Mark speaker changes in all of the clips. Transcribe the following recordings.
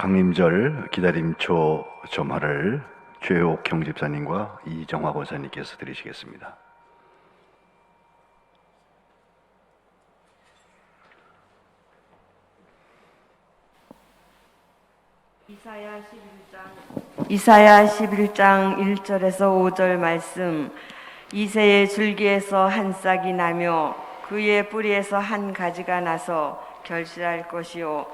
Speaker 1: 강림절 기다림초 점화를 최옥 경집사님과 이정화 권사님께서 드리시겠습니다.
Speaker 2: 이사야 11장 1절에서 5절 말씀. 이새의 줄기에서 한 싹이 나며 그의 뿌리에서 한 가지가 나서 결실할 것이요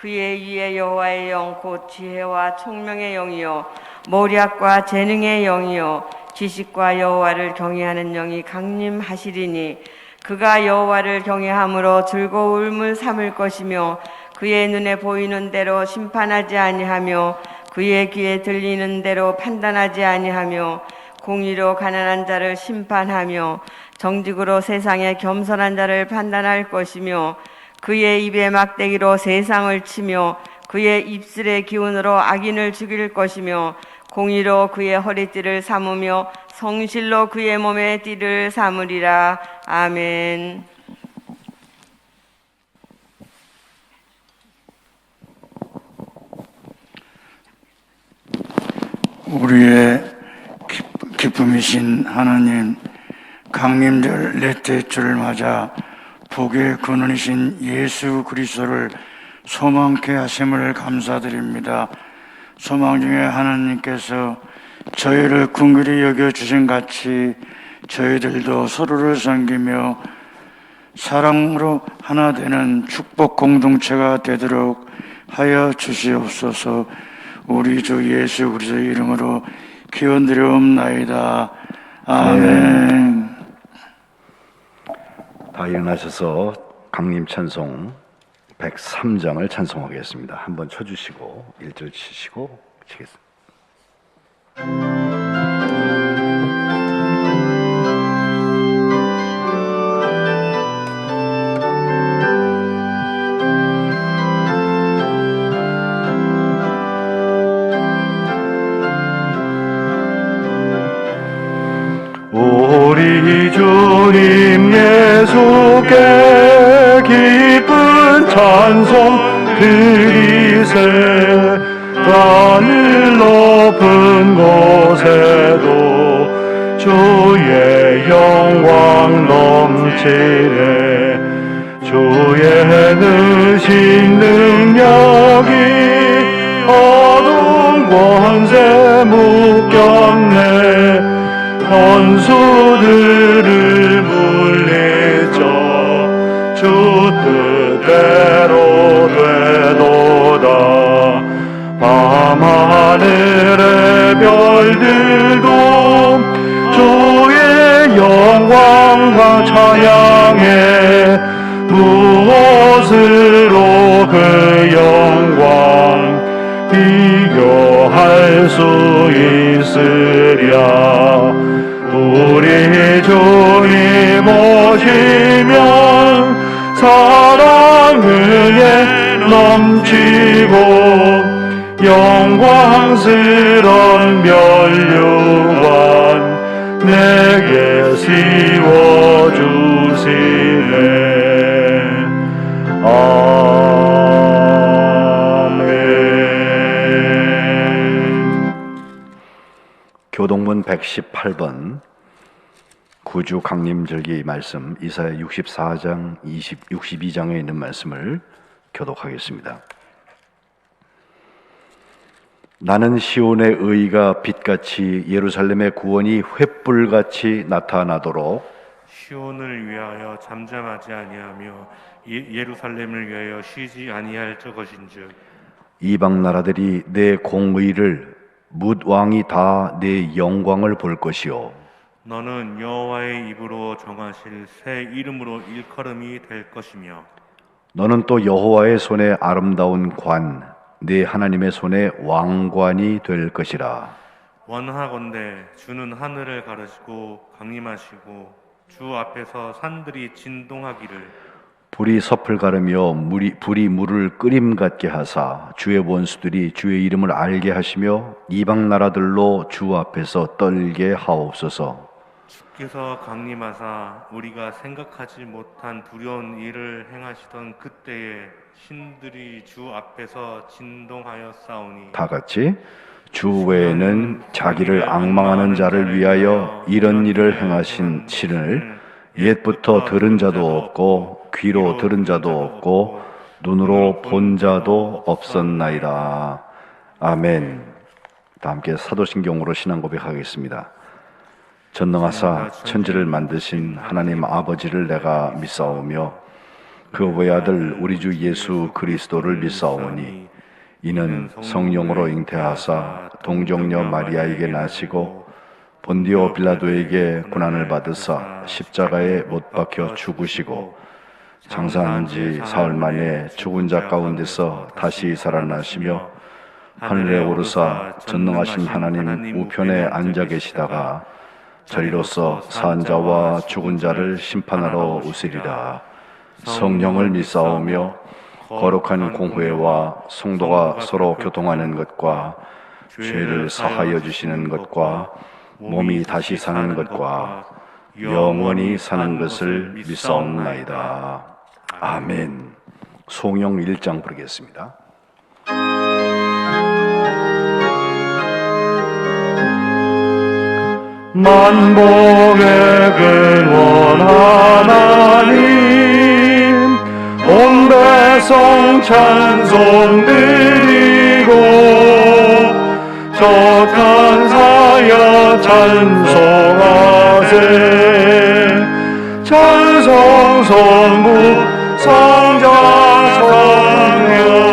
Speaker 2: 그의 위에 여호와의 영 곧 지혜와 총명의 영이요 모략과 재능의 영이요 지식과 여호와를 경외하는 영이 강림하시리니 그가 여호와를 경외함으로 즐거움을 삼을 것이며 그의 눈에 보이는 대로 심판하지 아니하며 그의 귀에 들리는 대로 판단하지 아니하며 공의로 가난한 자를 심판하며 정직으로 세상의 겸손한 자를 판단할 것이며 그의 입에 막대기로 세상을 치며 그의 입술의 기운으로 악인을 죽일 것이며 공의로 그의 허리띠를 삼으며 성실로 그의 몸의 띠를 삼으리라. 아멘.
Speaker 3: 우리의 기쁨이신 하나님, 강림절 넷째 주를 맞아 복의 근원이신 예수 그리스도를 소망케 하심을 감사드립니다. 소망 중에 하나님께서 저희를 긍휼히 여겨주신 같이 저희들도 서로를 섬기며 사랑으로 하나 되는 축복 공동체가 되도록 하여 주시옵소서. 우리 주 예수 그리스도의 이름으로 기원드려옵나이다. 아멘.
Speaker 1: 다 일어나셔서 강림 찬송 103장을 찬송하겠습니다. 한번 쳐주시고 1절 치시고 치겠습니다. 우리 주님 예수께 기쁜 찬송 드리세. 하늘 높은 곳에도 주의 영광 넘치네. 주의 느신 능력이 어두운 권세 묶였네. 원수들을 물리쳐 주 뜻대로 되도다. 밤하늘의 별들도 주의 영광과 찬양해. 무엇으로 그 영광 비교할 수 있으랴. 우리 주님 오시면 사랑의 넘치고 영광스런 면류관 내게 씌워주시네. 교동문 118번 구주 강림절기 말씀 이사야 64장 62장에 있는 말씀을 교독하겠습니다. 나는 시온의 의가 빛같이 예루살렘의 구원이 횃불같이 나타나도록
Speaker 4: 시온을 위하여 잠잠하지 아니하며 예루살렘을 위하여 쉬지 아니할 것인즉
Speaker 1: 이방 나라들이 내 공의를 뭇 왕이 다 내 영광을 볼 것이요
Speaker 4: 너는 여호와의 입으로 정하실 새 이름으로 일컬음이 될 것이며
Speaker 1: 너는 또 여호와의 손에 아름다운 관 내 하나님의 손에 왕관이 될 것이라.
Speaker 4: 원하건대 주는 하늘을 가르시고 강림하시고 주 앞에서 산들이 진동하기를
Speaker 1: 불이 섭을 가르며 불이 물을 끓임 같게 하사 주의 원수들이 주의 이름을 알게 하시며 이방 나라들로 주 앞에서 떨게 하옵소서.
Speaker 4: 주께서 강림하사 우리가 생각하지 못한 두려운 일을 행하시던 그때에 신들이 주 앞에서 진동하여 싸우니
Speaker 1: 다 같이 주 외에는 자기를 앙망하는 자를 위하여 이런 일을 행하신 신을 옛부터 들은 자도 없고 귀로 들은 자도 없고 눈으로 본 자도 없었나이다. 아멘. 다 함께 사도신경으로 신앙 고백하겠습니다. 전능하사 천지를 만드신 하나님 아버지를 내가 믿사오며 그 외아들 우리 주 예수 그리스도를 믿사오니 이는 성령으로 잉태하사 동정녀 마리아에게 나시고 본디오 빌라도에게 고난을 받으사 십자가에 못 박혀 죽으시고 장사한 지 사흘 만에 죽은 자 가운데서 다시 살아나시며 하늘에 오르사 전능하신 하나님 우편에 앉아 계시다가 저리로서 산 자와 죽은 자를 심판하러 오시리라. 성령을 믿사오며 거룩한 공회와 성도가 서로 교통하는 것과 죄를 사하여 주시는 것과 몸이 다시 사는 것과 영원히 사는 것을 믿사옵나이다. 아멘. 송영 1장 부르겠습니다. 만복의 근원 하나님 온 백성 찬송 드리고 저탄사여 찬송하세 찬송 성부 성자 성령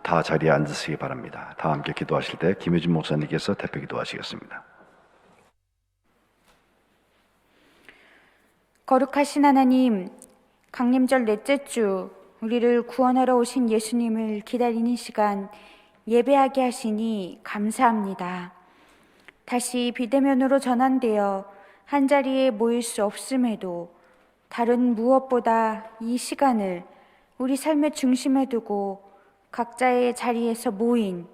Speaker 1: 다 자리에 앉으시기 바랍니다. 다 함께 기도하실 때 김효진 목사님께서 대표 기도하시겠습니다.
Speaker 5: 거룩하신 하나님, 강림절 넷째 주 우리를 구원하러 오신 예수님을 기다리는 시간 예배하게 하시니 감사합니다. 다시 비대면으로 전환되어 한자리에 모일 수 없음에도 다른 무엇보다 이 시간을 우리 삶의 중심에 두고 각자의 자리에서 모인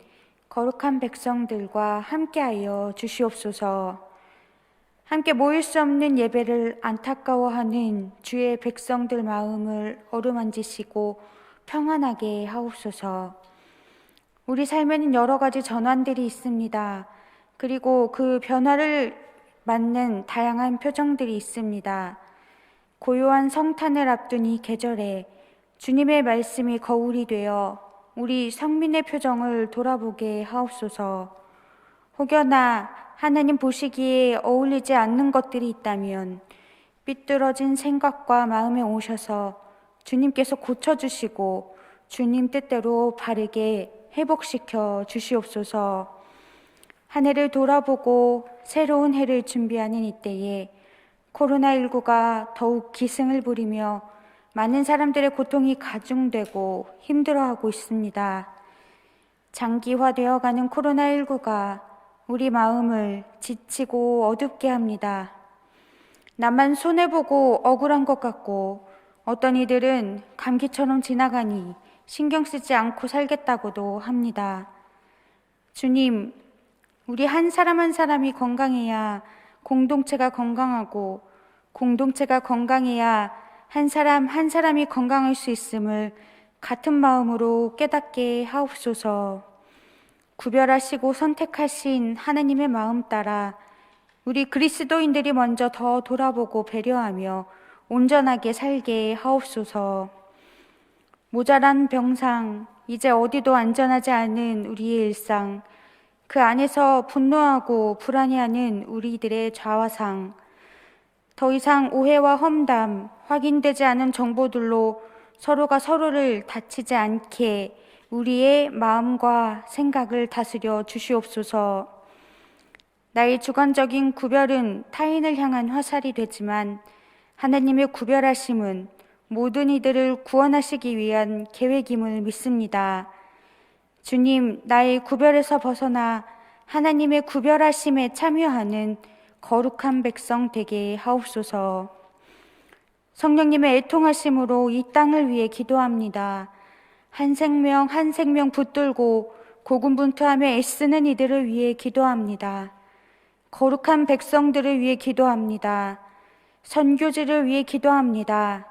Speaker 5: 거룩한 백성들과 함께하여 주시옵소서. 함께 모일 수 없는 예배를 안타까워하는 주의 백성들 마음을 어루만지시고 평안하게 하옵소서. 우리 삶에는 여러 가지 전환들이 있습니다. 그리고 그 변화를 맞는 다양한 표정들이 있습니다. 고요한 성탄을 앞둔 이 계절에 주님의 말씀이 거울이 되어 우리 성민의 표정을 돌아보게 하옵소서. 혹여나 하나님 보시기에 어울리지 않는 것들이 있다면 삐뚤어진 생각과 마음에 오셔서 주님께서 고쳐주시고 주님 뜻대로 바르게 회복시켜 주시옵소서. 한 해를 돌아보고 새로운 해를 준비하는 이때에 코로나19가 더욱 기승을 부리며 많은 사람들의 고통이 가중되고 힘들어하고 있습니다. 장기화되어가는 코로나19가 우리 마음을 지치고 어둡게 합니다. 나만 손해보고 억울한 것 같고 어떤 이들은 감기처럼 지나가니 신경 쓰지 않고 살겠다고도 합니다. 주님, 우리 한 사람 한 사람이 건강해야 공동체가 건강하고 공동체가 건강해야 한 사람 한 사람이 건강할 수 있음을 같은 마음으로 깨닫게 하옵소서. 구별하시고 선택하신 하나님의 마음 따라 우리 그리스도인들이 먼저 더 돌아보고 배려하며 온전하게 살게 하옵소서. 모자란 병상, 이제 어디도 안전하지 않은 우리의 일상, 그 안에서 분노하고 불안해하는 우리들의 좌와상, 더 이상 오해와 험담, 확인되지 않은 정보들로 서로가 서로를 다치지 않게 우리의 마음과 생각을 다스려 주시옵소서. 나의 주관적인 구별은 타인을 향한 화살이 되지만 하나님의 구별하심은 모든 이들을 구원하시기 위한 계획임을 믿습니다. 주님, 나의 구별에서 벗어나 하나님의 구별하심에 참여하는 거룩한 백성 되게 하옵소서. 성령님의 애통하심으로 이 땅을 위해 기도합니다. 한 생명 한 생명 붙들고 고군분투하며 애쓰는 이들을 위해 기도합니다. 거룩한 백성들을 위해 기도합니다. 선교지를 위해 기도합니다.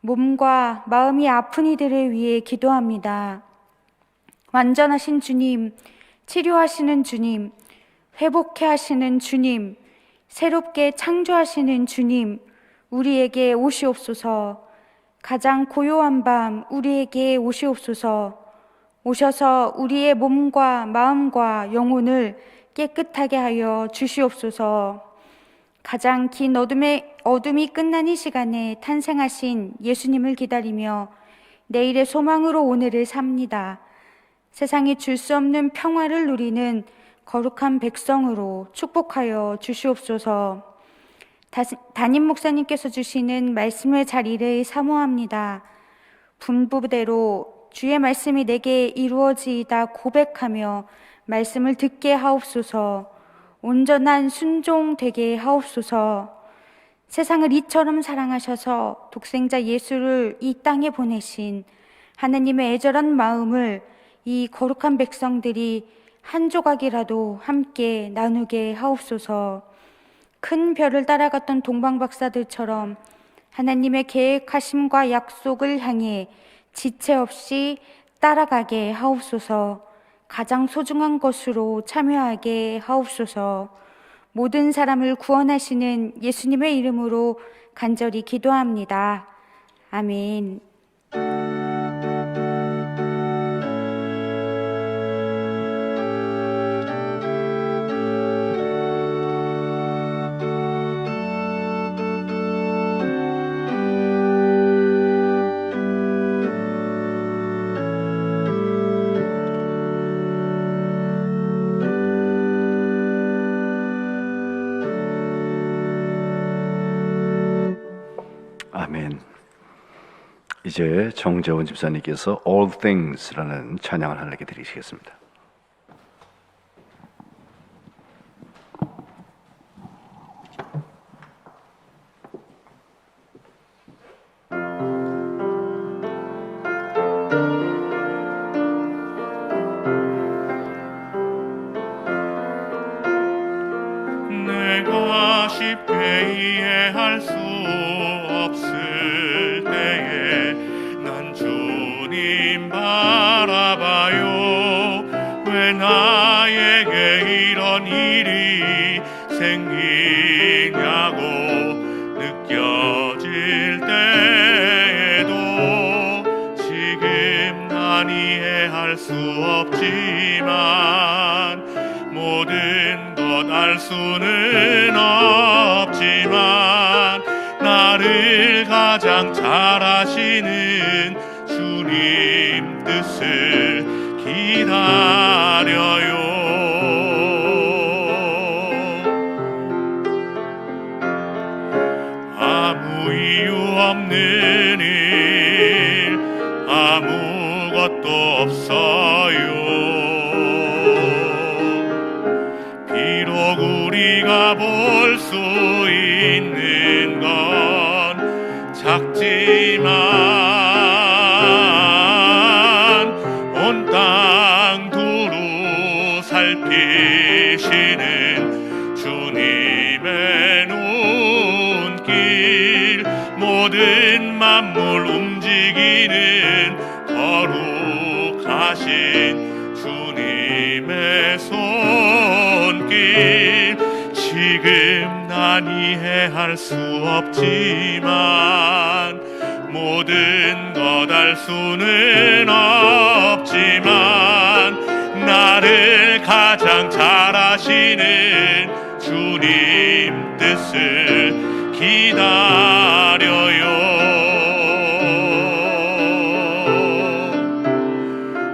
Speaker 5: 몸과 마음이 아픈 이들을 위해 기도합니다. 완전하신 주님, 치료하시는 주님, 회복해 하시는 주님, 새롭게 창조하시는 주님, 우리에게 오시옵소서. 가장 고요한 밤 우리에게 오시옵소서. 오셔서 우리의 몸과 마음과 영혼을 깨끗하게 하여 주시옵소서. 가장 긴 어둠이 끝난 이 시간에 탄생하신 예수님을 기다리며 내일의 소망으로 오늘을 삽니다. 세상이 줄 수 없는 평화를 누리는 거룩한 백성으로 축복하여 주시옵소서. 담임 목사님께서 주시는 말씀의 자리를 사모합니다. 분부대로 주의 말씀이 내게 이루어지이다 고백하며 말씀을 듣게 하옵소서. 온전한 순종 되게 하옵소서. 세상을 이처럼 사랑하셔서 독생자 예수를 이 땅에 보내신 하나님의 애절한 마음을 이 거룩한 백성들이 한 조각이라도 함께 나누게 하옵소서. 큰 별을 따라갔던 동방박사들처럼 하나님의 계획하심과 약속을 향해 지체 없이 따라가게 하옵소서. 가장 소중한 것으로 참여하게 하옵소서. 모든 사람을 구원하시는 예수님의 이름으로 간절히 기도합니다. 아멘.
Speaker 1: 아멘. 이제 정재원 집사님께서 All Things라는 찬양을 하나님께 드리시겠습니다.
Speaker 4: 내가 쉽게 이해할 수 없을 때에 난 주님 바라봐요. 왜 나에게 이런 일이 생기냐고 느껴질 때에도 지금 난 이해할 수 없지만 모든 것 알 수는 없지만 나를 가장 잘 아시는 주님 뜻을 기다려요. 아무 이유 없는 일 아무것도 없어요. 비록 우리가 볼 수 있는 건 작지만 온 땅 두루 살피시는 주님의 눈길 모든 만물 움직이는 거룩하신 주님의 손길 지금 난 이해할 수 없지만 모든 것 알 수는 없지만 나를 가장 잘 아시는 주님 뜻을 기다려요.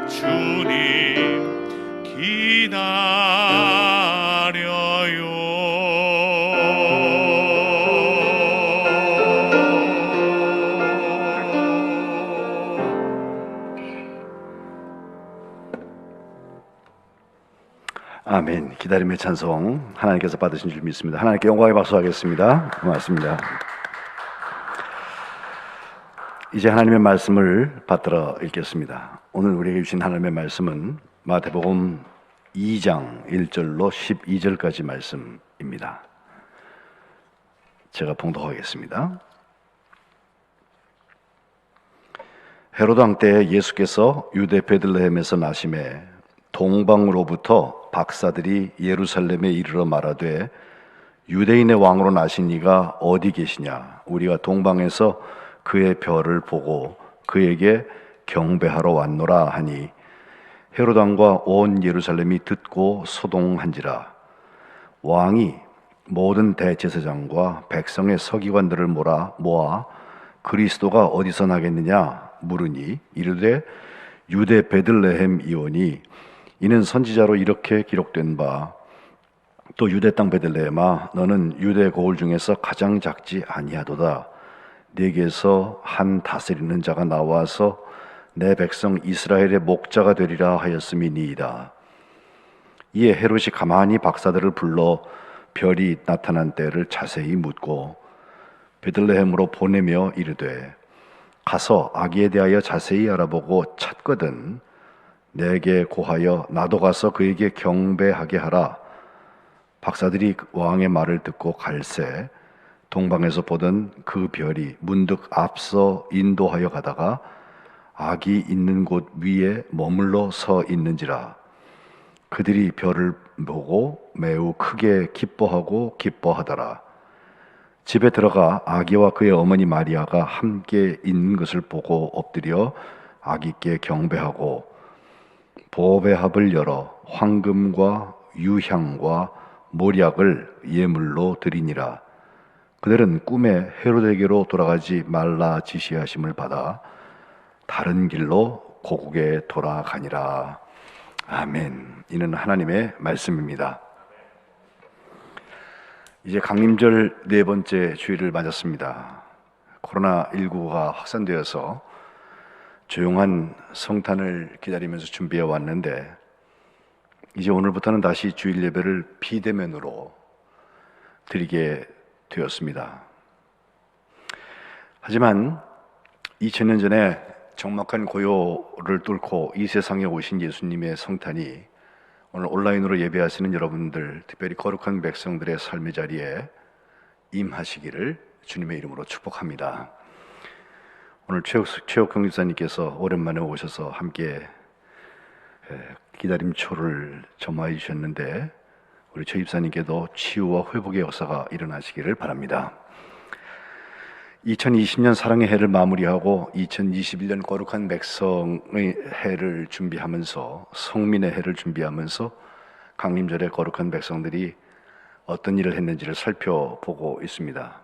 Speaker 4: 주님 기다려요.
Speaker 1: 아멘. 기다림의 찬송 하나님께서 받으신 줄 믿습니다. 하나님께 영광의 박수 하겠습니다. 고맙습니다. 이제 하나님의 말씀을 받들어 읽겠습니다. 오늘 우리에게 주신 하나님의 말씀은 마태복음 2장 1절로 12절까지 말씀입니다. 제가 봉독하겠습니다. 헤로드 왕 때 예수께서 유대 베들레헴에서 나심에 동방으로부터 박사들이 예루살렘에 이르러 말하되 유대인의 왕으로 나신 이가 어디 계시냐? 우리가 동방에서 그의 별을 보고 그에게 경배하러 왔노라 하니 헤로드 왕과 온 예루살렘이 듣고 소동한지라. 왕이 모든 대제사장과 백성의 서기관들을 모아 그리스도가 어디서 나겠느냐 물으니 이르되 유대 베들레헴 이오니 이는 선지자로 이렇게 기록된 바 또 유대 땅 베들레헴아 너는 유대 고을 중에서 가장 작지 아니하도다. 네게서 한 다스리는 자가 나와서 내 백성 이스라엘의 목자가 되리라 하였음이니이다. 이에 헤롯이 가만히 박사들을 불러 별이 나타난 때를 자세히 묻고 베들레헴으로 보내며 이르되 가서 아기에 대하여 자세히 알아보고 찾거든 내게 고하여 나도 가서 그에게 경배하게 하라. 박사들이 왕의 말을 듣고 갈새 동방에서 보던 그 별이 문득 앞서 인도하여 가다가 아기 있는 곳 위에 머물러 서 있는지라. 그들이 별을 보고 매우 크게 기뻐하더라. 집에 들어가 아기와 그의 어머니 마리아가 함께 있는 것을 보고 엎드려 아기께 경배하고 보배합을 열어 황금과 유향과 몰약을 예물로 드리니라. 그들은 꿈에 헤로데게로 돌아가지 말라 지시하심을 받아 다른 길로 고국에 돌아가니라. 아멘. 이는 하나님의 말씀입니다. 이제 강림절 네 번째 주일을 맞았습니다. 코로나19가 확산되어서 조용한 성탄을 기다리면서 준비해 왔는데 이제 오늘부터는 다시 주일 예배를 비대면으로 드리게 되었습니다. 하지만 2000년 전에 적막한 고요를 뚫고 이 세상에 오신 예수님의 성탄이 오늘 온라인으로 예배하시는 여러분들, 특별히 거룩한 백성들의 삶의 자리에 임하시기를 주님의 이름으로 축복합니다. 오늘 최욱 경립사님께서 오랜만에 오셔서 함께 기다림초를 점화해 주셨는데 우리 최 입사님께도 치유와 회복의 역사가 일어나시기를 바랍니다. 2020년 사랑의 해를 마무리하고 2021년 거룩한 백성의 해를 준비하면서 성민의 해를 준비하면서 강림절에 거룩한 백성들이 어떤 일을 했는지를 살펴보고 있습니다.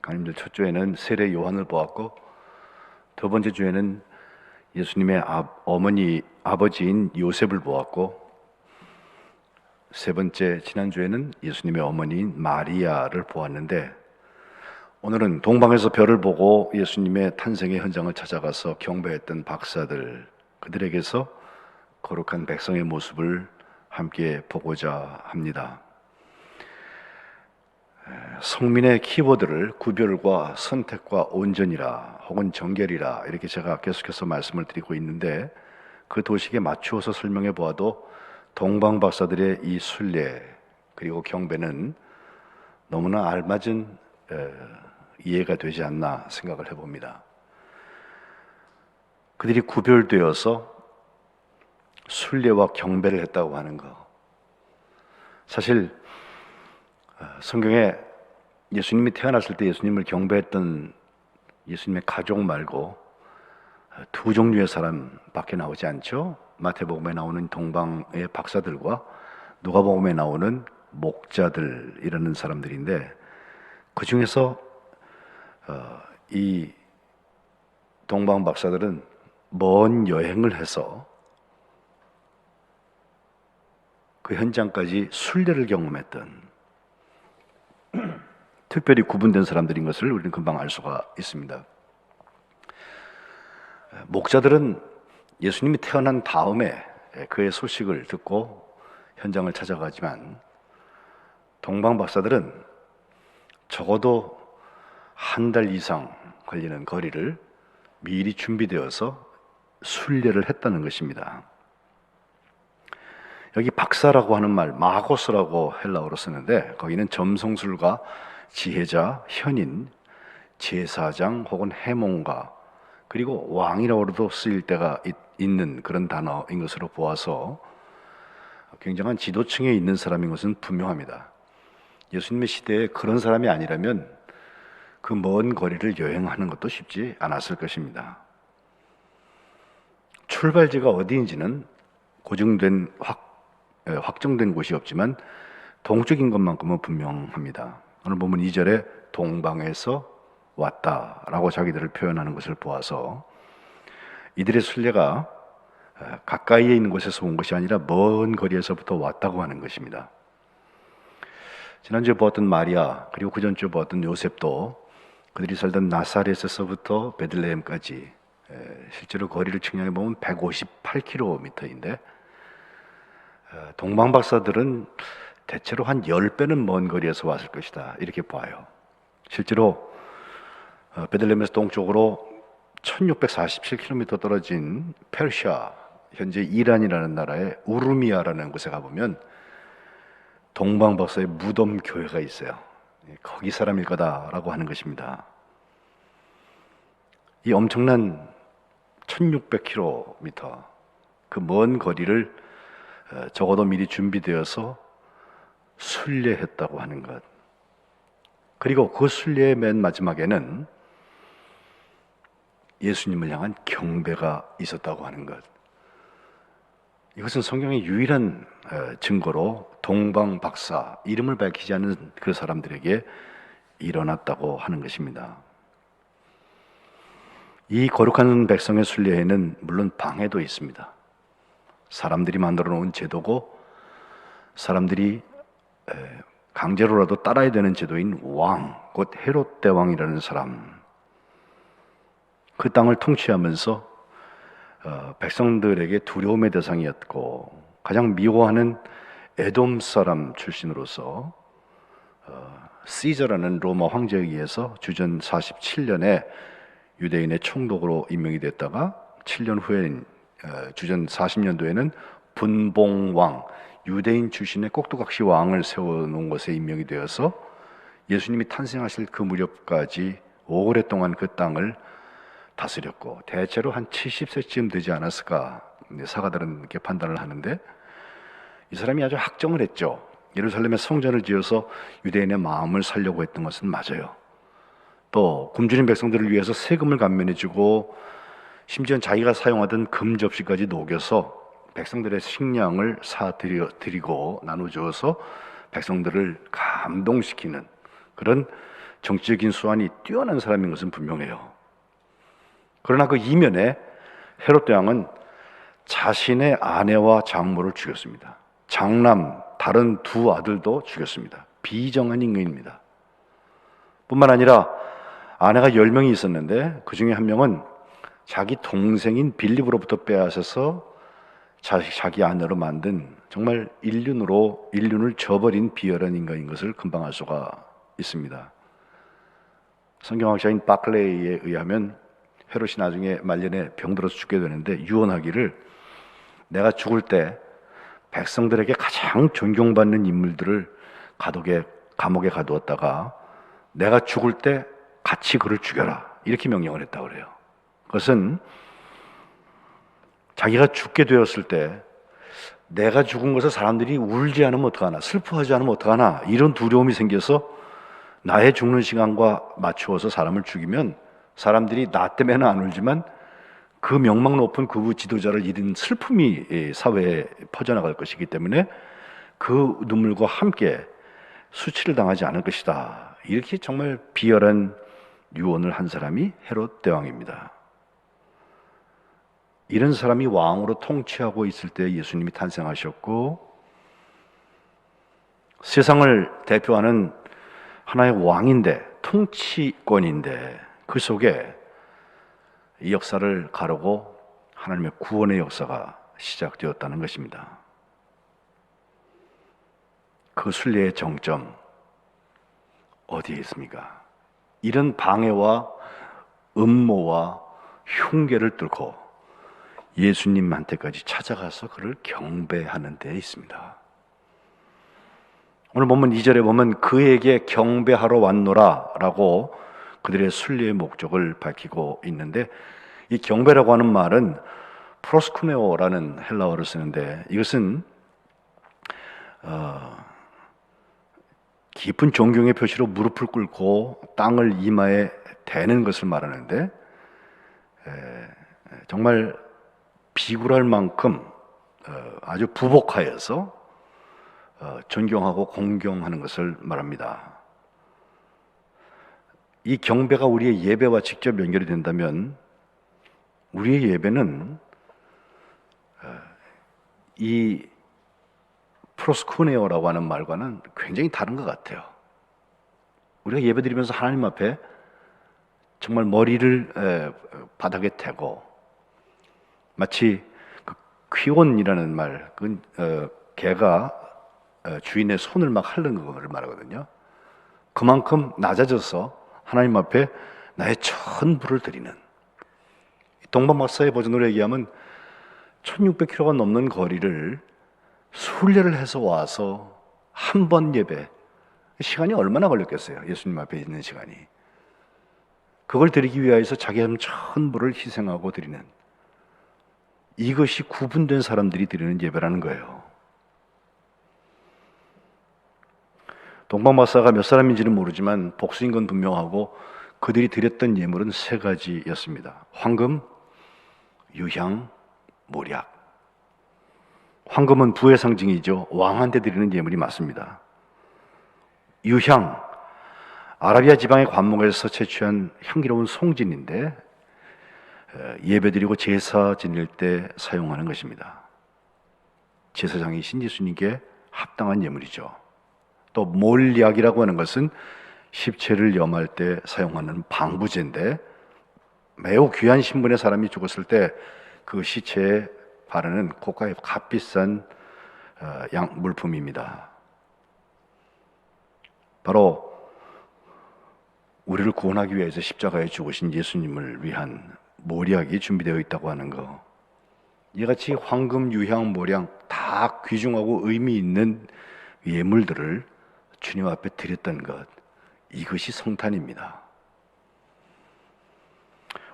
Speaker 1: 강림절 첫 주에는 세례 요한을 보았고 두 번째 주에는 예수님의 아버지인 요셉을 보았고 세 번째 지난주에는 예수님의 어머니인 마리아를 보았는데 오늘은 동방에서 별을 보고 예수님의 탄생의 현장을 찾아가서 경배했던 박사들, 그들에게서 거룩한 백성의 모습을 함께 보고자 합니다. 성민의 키워드를 구별과 선택과 온전이라 혹은 정결이라 이렇게 제가 계속해서 말씀을 드리고 있는데 그 도식에 맞추어서 설명해 보아도 동방 박사들의 이 순례 그리고 경배는 너무나 알맞은 이해가 되지 않나 생각을 해봅니다. 그들이 구별되어서 순례와 경배를 했다고 하는 것, 사실 성경에 예수님이 태어났을 때 예수님을 경배했던 예수님의 가족 말고 두 종류의 사람밖에 나오지 않죠. 마태복음에 나오는 동방의 박사들과 누가복음에 나오는 목자들이라는 사람들인데 그 중에서 이 동방 박사들은 먼 여행을 해서 그 현장까지 순례를 경험했던 특별히 구분된 사람들인 것을 우리는 금방 알 수가 있습니다. 목자들은 예수님이 태어난 다음에 그의 소식을 듣고 현장을 찾아가지만 동방 박사들은 적어도 한 달 이상 걸리는 거리를 미리 준비되어서 순례를 했다는 것입니다. 여기 박사라고 하는 말, 마고스라고 헬라어로 쓰는데 거기는 점성술가, 지혜자, 현인, 제사장 혹은 해몽가, 그리고 왕이라고도 쓰일 때가 있는 그런 단어인 것으로 보아서 굉장한 지도층에 있는 사람인 것은 분명합니다. 예수님의 시대에 그런 사람이 아니라면 그 먼 거리를 여행하는 것도 쉽지 않았을 것입니다. 출발지가 어디인지는 고증된 확정된 곳이 없지만 동쪽인 것만큼은 분명합니다. 오늘 보면 2절에 동방에서 왔다라고 자기들을 표현하는 것을 보아서 이들의 순례가 가까이에 있는 곳에서 온 것이 아니라 먼 거리에서부터 왔다고 하는 것입니다. 지난주에 보았던 마리아, 그리고 그 전주에 보았던 요셉도 그들이 살던 나사렛에서부터 베들레헴까지 실제로 거리를 측량해 보면 158km인데 동방박사들은 대체로 한 10배는 먼 거리에서 왔을 것이다, 이렇게 봐요. 실제로 베들레헴에서 동쪽으로 1647km 떨어진 페르시아, 현재 이란이라는 나라의 우르미아라는 곳에 가보면 동방박사의 무덤 교회가 있어요. 거기 사람일 거다라고 하는 것입니다. 이 엄청난 1600km 그 먼 거리를 적어도 미리 준비되어서 순례했다고 하는 것, 그리고 그 순례의 맨 마지막에는 예수님을 향한 경배가 있었다고 하는 것, 이것은 성경의 유일한 증거로 동방박사, 이름을 밝히지 않은 그 사람들에게 일어났다고 하는 것입니다. 이 거룩한 백성의 순례에는 물론 방해도 있습니다. 사람들이 만들어 놓은 제도고 사람들이 강제로라도 따라야 되는 제도인 왕, 곧 헤롯 대왕이라는 사람, 그 땅을 통치하면서 백성들에게 두려움의 대상이었고 가장 미워하는 에돔 사람 출신으로서 시저라는 로마 황제에 의해서 주전 47년에 유대인의 총독으로 임명이 됐다가 7년 후인 주전 40년도에는 분봉왕, 유대인 출신의 꼭두각시 왕을 세워놓은 것에 임명이 되어서 예수님이 탄생하실 그 무렵까지 오랫동안 그 땅을 다스렸고 대체로 한 70세쯤 되지 않았을까, 사가들은 이렇게 판단을 하는데 이 사람이 아주 학정을 했죠. 예루살렘에 성전을 지어서 유대인의 마음을 살려고 했던 것은 맞아요. 또 굶주린 백성들을 위해서 세금을 감면해주고 심지어 자기가 사용하던 금 접시까지 녹여서 백성들의 식량을 사드리고 나눠주어서 백성들을 감동시키는 그런 정치적인 수완이 뛰어난 사람인 것은 분명해요. 그러나 그 이면에 헤롯 대왕은 자신의 아내와 장모를 죽였습니다. 장남, 다른 두 아들도 죽였습니다. 비정한 인간입니다. 뿐만 아니라 아내가 10명이 있었는데 그 중에 한 명은 자기 동생인 빌립으로부터 빼앗아서 자기 아내로 만든 정말 인륜을 저버린 비열한 인간인 것을 금방 알 수가 있습니다. 성경학자인 바클레이에 의하면 헤롯이 나중에 말년에 병들어서 죽게 되는데 유언하기를, 내가 죽을 때 백성들에게 가장 존경받는 인물들을 감옥에 가두었다가 내가 죽을 때 같이 그를 죽여라, 이렇게 명령을 했다고 그래요. 그것은 자기가 죽게 되었을 때 내가 죽은 것을 사람들이 울지 않으면 어떡하나, 슬퍼하지 않으면 어떡하나, 이런 두려움이 생겨서 나의 죽는 시간과 맞추어서 사람을 죽이면 사람들이 나 때문에는 안 울지만 그 명망 높은 그 지도자를 잃은 슬픔이 사회에 퍼져나갈 것이기 때문에 그 눈물과 함께 수치를 당하지 않을 것이다, 이렇게 정말 비열한 유언을 한 사람이 헤롯 대왕입니다. 이런 사람이 왕으로 통치하고 있을 때 예수님이 탄생하셨고 세상을 대표하는 하나의 왕인데, 통치권인데 그 속에 이 역사를 가르고 하나님의 구원의 역사가 시작되었다는 것입니다. 그 순례의 정점 어디에 있습니까? 이런 방해와 음모와 흉계를 뚫고 예수님한테까지 찾아가서 그를 경배하는 데 있습니다. 오늘 보면 2절에 보면 그에게 경배하러 왔노라 라고 그들의 순례의 목적을 밝히고 있는데, 이 경배라고 하는 말은 프로스쿠네오라는 헬라어를 쓰는데, 이것은 깊은 존경의 표시로 무릎을 꿇고 땅을 이마에 대는 것을 말하는데, 정말 비굴할 만큼 아주 부복하여서 존경하고 공경하는 것을 말합니다. 이 경배가 우리의 예배와 직접 연결이 된다면 우리의 예배는 이 프로스쿠네오라고 하는 말과는 굉장히 다른 것 같아요. 우리가 예배드리면서 하나님 앞에 정말 머리를 바닥에 대고, 마치 그 퀴온이라는 말, 개가 주인의 손을 막 핥는 것을 말하거든요. 그만큼 낮아져서 하나님 앞에 나의 전부를 드리는, 동방박사의 버전으로 얘기하면 1600km가 넘는 거리를 순례를 해서 와서 한 번 예배, 시간이 얼마나 걸렸겠어요? 예수님 앞에 있는 시간이. 그걸 드리기 위하여서 자기 삶 전부를 희생하고 드리는, 이것이 구분된 사람들이 드리는 예배라는 거예요. 동방박사가 몇 사람인지는 모르지만 복수인 건 분명하고, 그들이 드렸던 예물은 3가지였습니다. 황금, 유향, 몰약. 황금은 부의 상징이죠. 왕한테 드리는 예물이 맞습니다. 유향, 아라비아 지방의 관목에서 채취한 향기로운 송진인데 예배드리고 제사 지낼 때 사용하는 것입니다. 제사장이신 예수님께 합당한 예물이죠. 또 몰약이라고 하는 것은 십체를 염할 때 사용하는 방부제인데, 매우 귀한 신분의 사람이 죽었을 때 그 시체에 바르는 고가의 값비싼 물품입니다. 바로 우리를 구원하기 위해서 십자가에 죽으신 예수님을 위한 몰약이 준비되어 있다고 하는 것. 이같이 황금, 유향, 몰약 다 귀중하고 의미 있는 예물들을 주님 앞에 드렸던 것, 이것이 성탄입니다.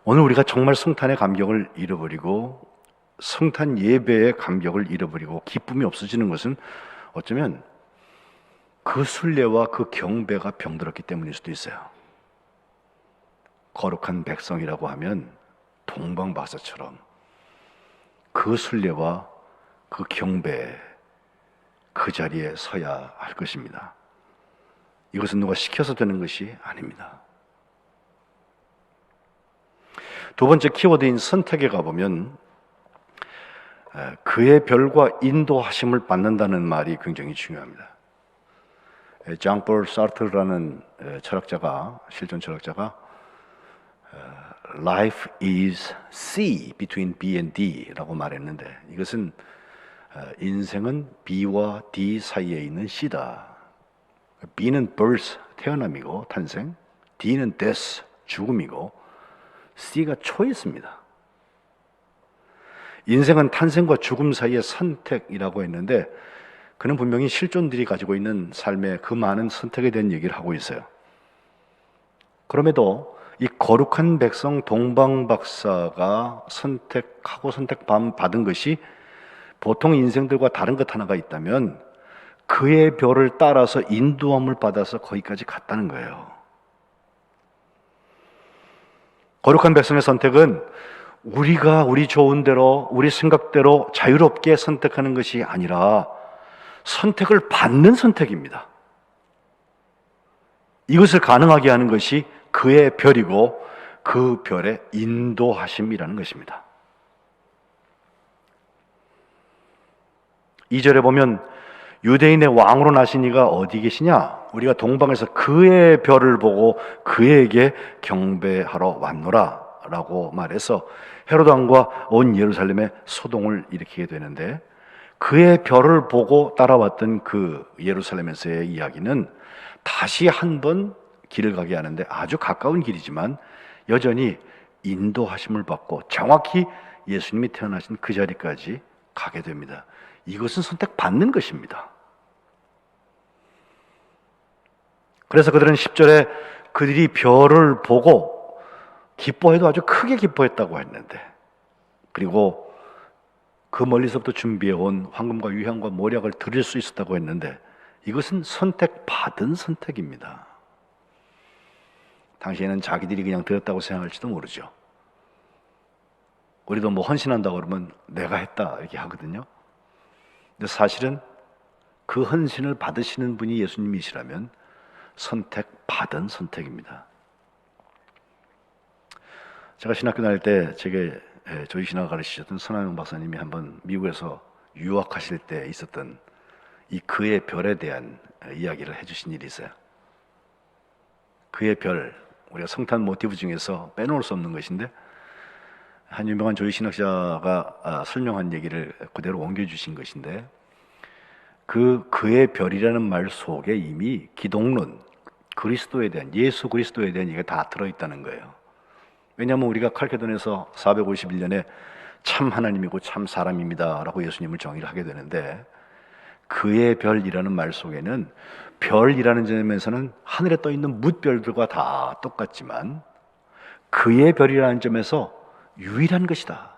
Speaker 1: 오늘 우리가 정말 성탄의 감격을 잃어버리고 성탄 예배의 감격을 잃어버리고 기쁨이 없어지는 것은 어쩌면 그 순례와 그 경배가 병들었기 때문일 수도 있어요. 거룩한 백성이라고 하면 동방박사처럼 그 순례와 그 경배, 그 자리에 서야 할 것입니다. 이것은 누가 시켜서 되는 것이 아닙니다. 두 번째 키워드인 선택에 가보면 그의 별과 인도하심을 받는다는 말이 굉장히 중요합니다. 장폴 사르트르라는 철학자가, 실존 철학자가 Life is C between B and D라고 말했는데, 이것은 인생은 B와 D 사이에 있는 C다. B는 birth, 태어남이고 탄생, D는 death, 죽음이고, C가 choice입니다. 인생은 탄생과 죽음 사이의 선택이라고 했는데, 그는 분명히 실존들이 가지고 있는 삶의 그 많은 선택에 대한 얘기를 하고 있어요. 그럼에도 이 거룩한 백성 동방박사가 선택하고 선택받은 것이 보통 인생들과 다른 것 하나가 있다면, 그의 별을 따라서 인도함을 받아서 거기까지 갔다는 거예요. 거룩한 백성의 선택은 우리가 우리 좋은 대로, 우리 생각대로 자유롭게 선택하는 것이 아니라 선택을 받는 선택입니다. 이것을 가능하게 하는 것이 그의 별이고 그 별의 인도하심이라는 것입니다. 2절에 보면 유대인의 왕으로 나신 이가 어디 계시냐? 우리가 동방에서 그의 별을 보고 그에게 경배하러 왔노라 라고 말해서 헤롯 왕과 온 예루살렘에 소동을 일으키게 되는데, 그의 별을 보고 따라왔던 그 예루살렘에서의 이야기는 다시 한 번 길을 가게 하는데, 아주 가까운 길이지만 여전히 인도하심을 받고 정확히 예수님이 태어나신 그 자리까지 가게 됩니다. 이것은 선택받는 것입니다. 그래서 그들은 10절에 그들이 별을 보고 기뻐해도 아주 크게 기뻐했다고 했는데, 그리고 그 멀리서부터 준비해온 황금과 유향과 모략을 드릴 수 있었다고 했는데, 이것은 선택받은 선택입니다. 당시에는 자기들이 그냥 드렸다고 생각할지도 모르죠. 우리도 뭐 헌신한다고 그러면 내가 했다 이렇게 하거든요. 근데 사실은 그 헌신을 받으시는 분이 예수님이시라면 선택받은 선택입니다. 제가 신학교 다닐 때 제게 저희 신학 가르치셨던 선하영 박사님이 한번 미국에서 유학하실 때 있었던 이 그의 별에 대한 이야기를 해주신 일이 있어요. 그의 별, 우리가 성탄 모티브 중에서 빼놓을 수 없는 것인데, 한 유명한 조지 신학자가 설명한 얘기를 그대로 옮겨주신 것인데, 그의 별이라는 말 속에 이미 기독론, 그리스도에 대한, 예수 그리스도에 대한 얘기가 다 들어있다는 거예요. 왜냐하면 우리가 칼케돈에서 451년에 참 하나님이고 참 사람입니다 라고 예수님을 정의를 하게 되는데, 그의 별이라는 말 속에는 별이라는 점에서는 하늘에 떠 있는 뭇별들과 다 똑같지만 그의 별이라는 점에서 유일한 것이다.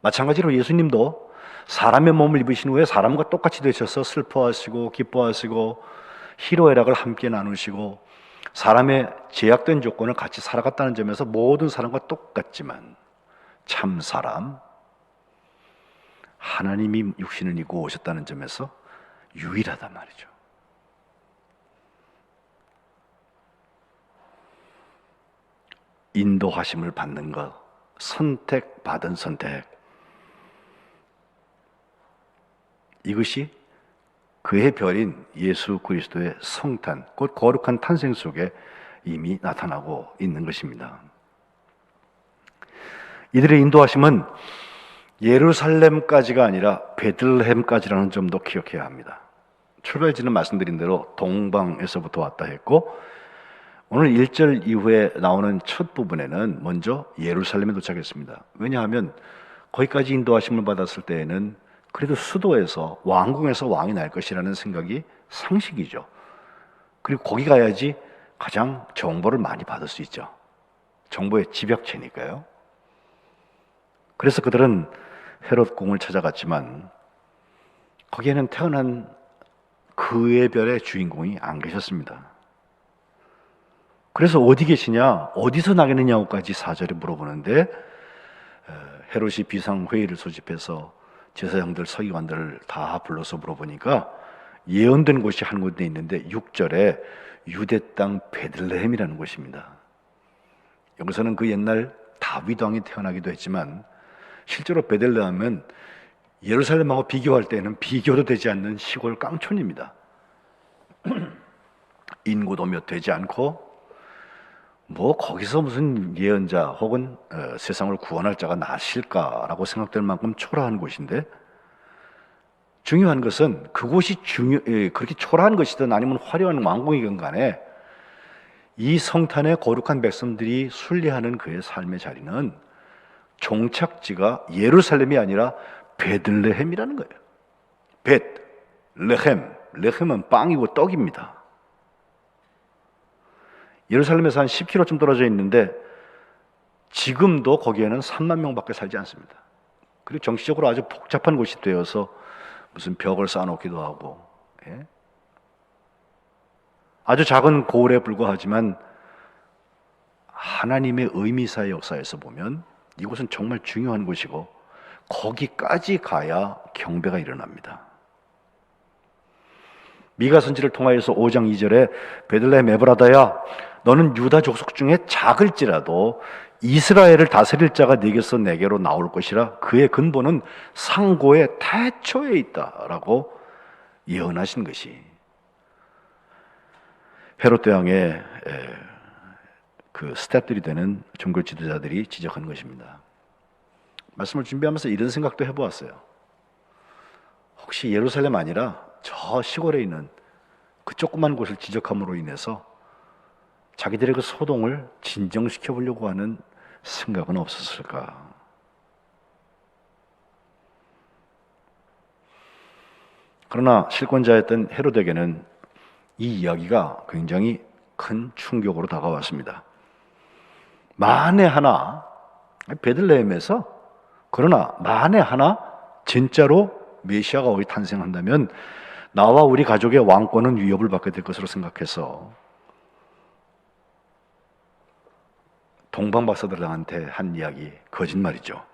Speaker 1: 마찬가지로 예수님도 사람의 몸을 입으신 후에 사람과 똑같이 되셔서 슬퍼하시고 기뻐하시고 희로애락을 함께 나누시고 사람의 제약된 조건을 같이 살아갔다는 점에서 모든 사람과 똑같지만 참 사람, 하나님이 육신을 입고 오셨다는 점에서 유일하단 말이죠. 인도하심을 받는 것, 선택받은 선택, 이것이 그의 별인 예수 그리스도의 성탄, 곧 거룩한 탄생 속에 이미 나타나고 있는 것입니다. 이들의 인도하심은 예루살렘까지가 아니라 베들레헴까지라는 점도 기억해야 합니다. 출발지는 말씀드린 대로 동방에서부터 왔다 했고, 오늘 1절 이후에 나오는 첫 부분에는 먼저 예루살렘에 도착했습니다. 왜냐하면 거기까지 인도하심을 받았을 때에는 그래도 수도에서, 왕궁에서 왕이 날 것이라는 생각이 상식이죠. 그리고 거기 가야지 가장 정보를 많이 받을 수 있죠. 정보의 집약체니까요. 그래서 그들은 헤롯 궁을 찾아갔지만 거기에는 태어난 그의 별의 주인공이 안 계셨습니다. 그래서 어디 계시냐, 어디서 나겠느냐고까지 4절에 물어보는데, 헤롯이 비상회의를 소집해서 제사장들, 서기관들을 다 불러서 물어보니까 예언된 곳이 한 군데 있는데 6절에 유대 땅 베들레헴이라는 곳입니다. 여기서는 그 옛날 다윗 왕이 태어나기도 했지만 실제로 베들레헴은 예루살렘하고 비교할 때는 비교도 되지 않는 시골 깡촌입니다. 인구도 몇 되지 않고 뭐 거기서 무슨 예언자 혹은 세상을 구원할 자가 나실까라고 생각될 만큼 초라한 곳인데, 중요한 것은 그곳이 그렇게 초라한 것이든 아니면 화려한 왕궁이든 간에 이 성탄의 거룩한 백성들이 순례하는 그의 삶의 자리는 종착지가 예루살렘이 아니라 베들레헴이라는 거예요. 베들레헴, 레헴은 빵이고 떡입니다. 예루살렘에서 한 10km쯤 떨어져 있는데 지금도 거기에는 3만 명밖에 살지 않습니다. 그리고 정치적으로 아주 복잡한 곳이 되어서 무슨 벽을 쌓아놓기도 하고, 예? 아주 작은 고을에 불과하지만 하나님의 의미사의 역사에서 보면 이곳은 정말 중요한 곳이고 거기까지 가야 경배가 일어납니다. 미가 선지를 통하여서 5장 2절에 베들레헴 에브라다야, 너는 유다 족속 중에 작을지라도 이스라엘을 다스릴 자가 네게서 내게로 나올 것이라, 그의 근본은 상고의 태초에 있다라고 예언하신 것이 헤롯 대왕의 그 스태프들이 되는 종교 지도자들이 지적한 것입니다. 말씀을 준비하면서 이런 생각도 해보았어요. 혹시 예루살렘 아니라 저 시골에 있는 그 조그만 곳을 지적함으로 인해서 자기들의 그 소동을 진정시켜 보려고 하는 생각은 없었을까? 그러나 실권자였던 헤로데게는 이 이야기가 굉장히 큰 충격으로 다가왔습니다. 만에 하나 베들레헴에서, 그러나 만에 하나 진짜로 메시아가 거기 탄생한다면 나와 우리 가족의 왕권은 위협을 받게 될 것으로 생각해서 동방박사들한테 한 이야기, 거짓말이죠.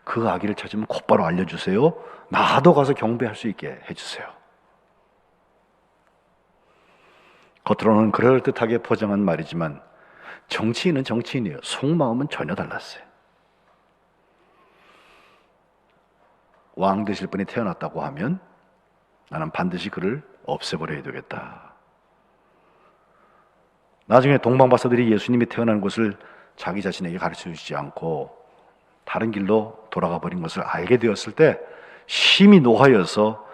Speaker 1: 그 아기를 찾으면 곧바로 알려주세요. 나도 가서 경배할 수 있게 해주세요. 겉으로는 그럴듯하게 포장한 말이지만 정치인은 정치인이에요. 속마음은 전혀 달랐어요. 왕 되실 분이 태어났다고 하면 나는 반드시 그를 없애버려야 되겠다. 나중에 동방박사들이 예수님이 태어난 곳을 자기 자신에게 가르쳐 주지 않고 다른 길로 돌아가 버린 것을 알게 되었을 때 심히 노하여서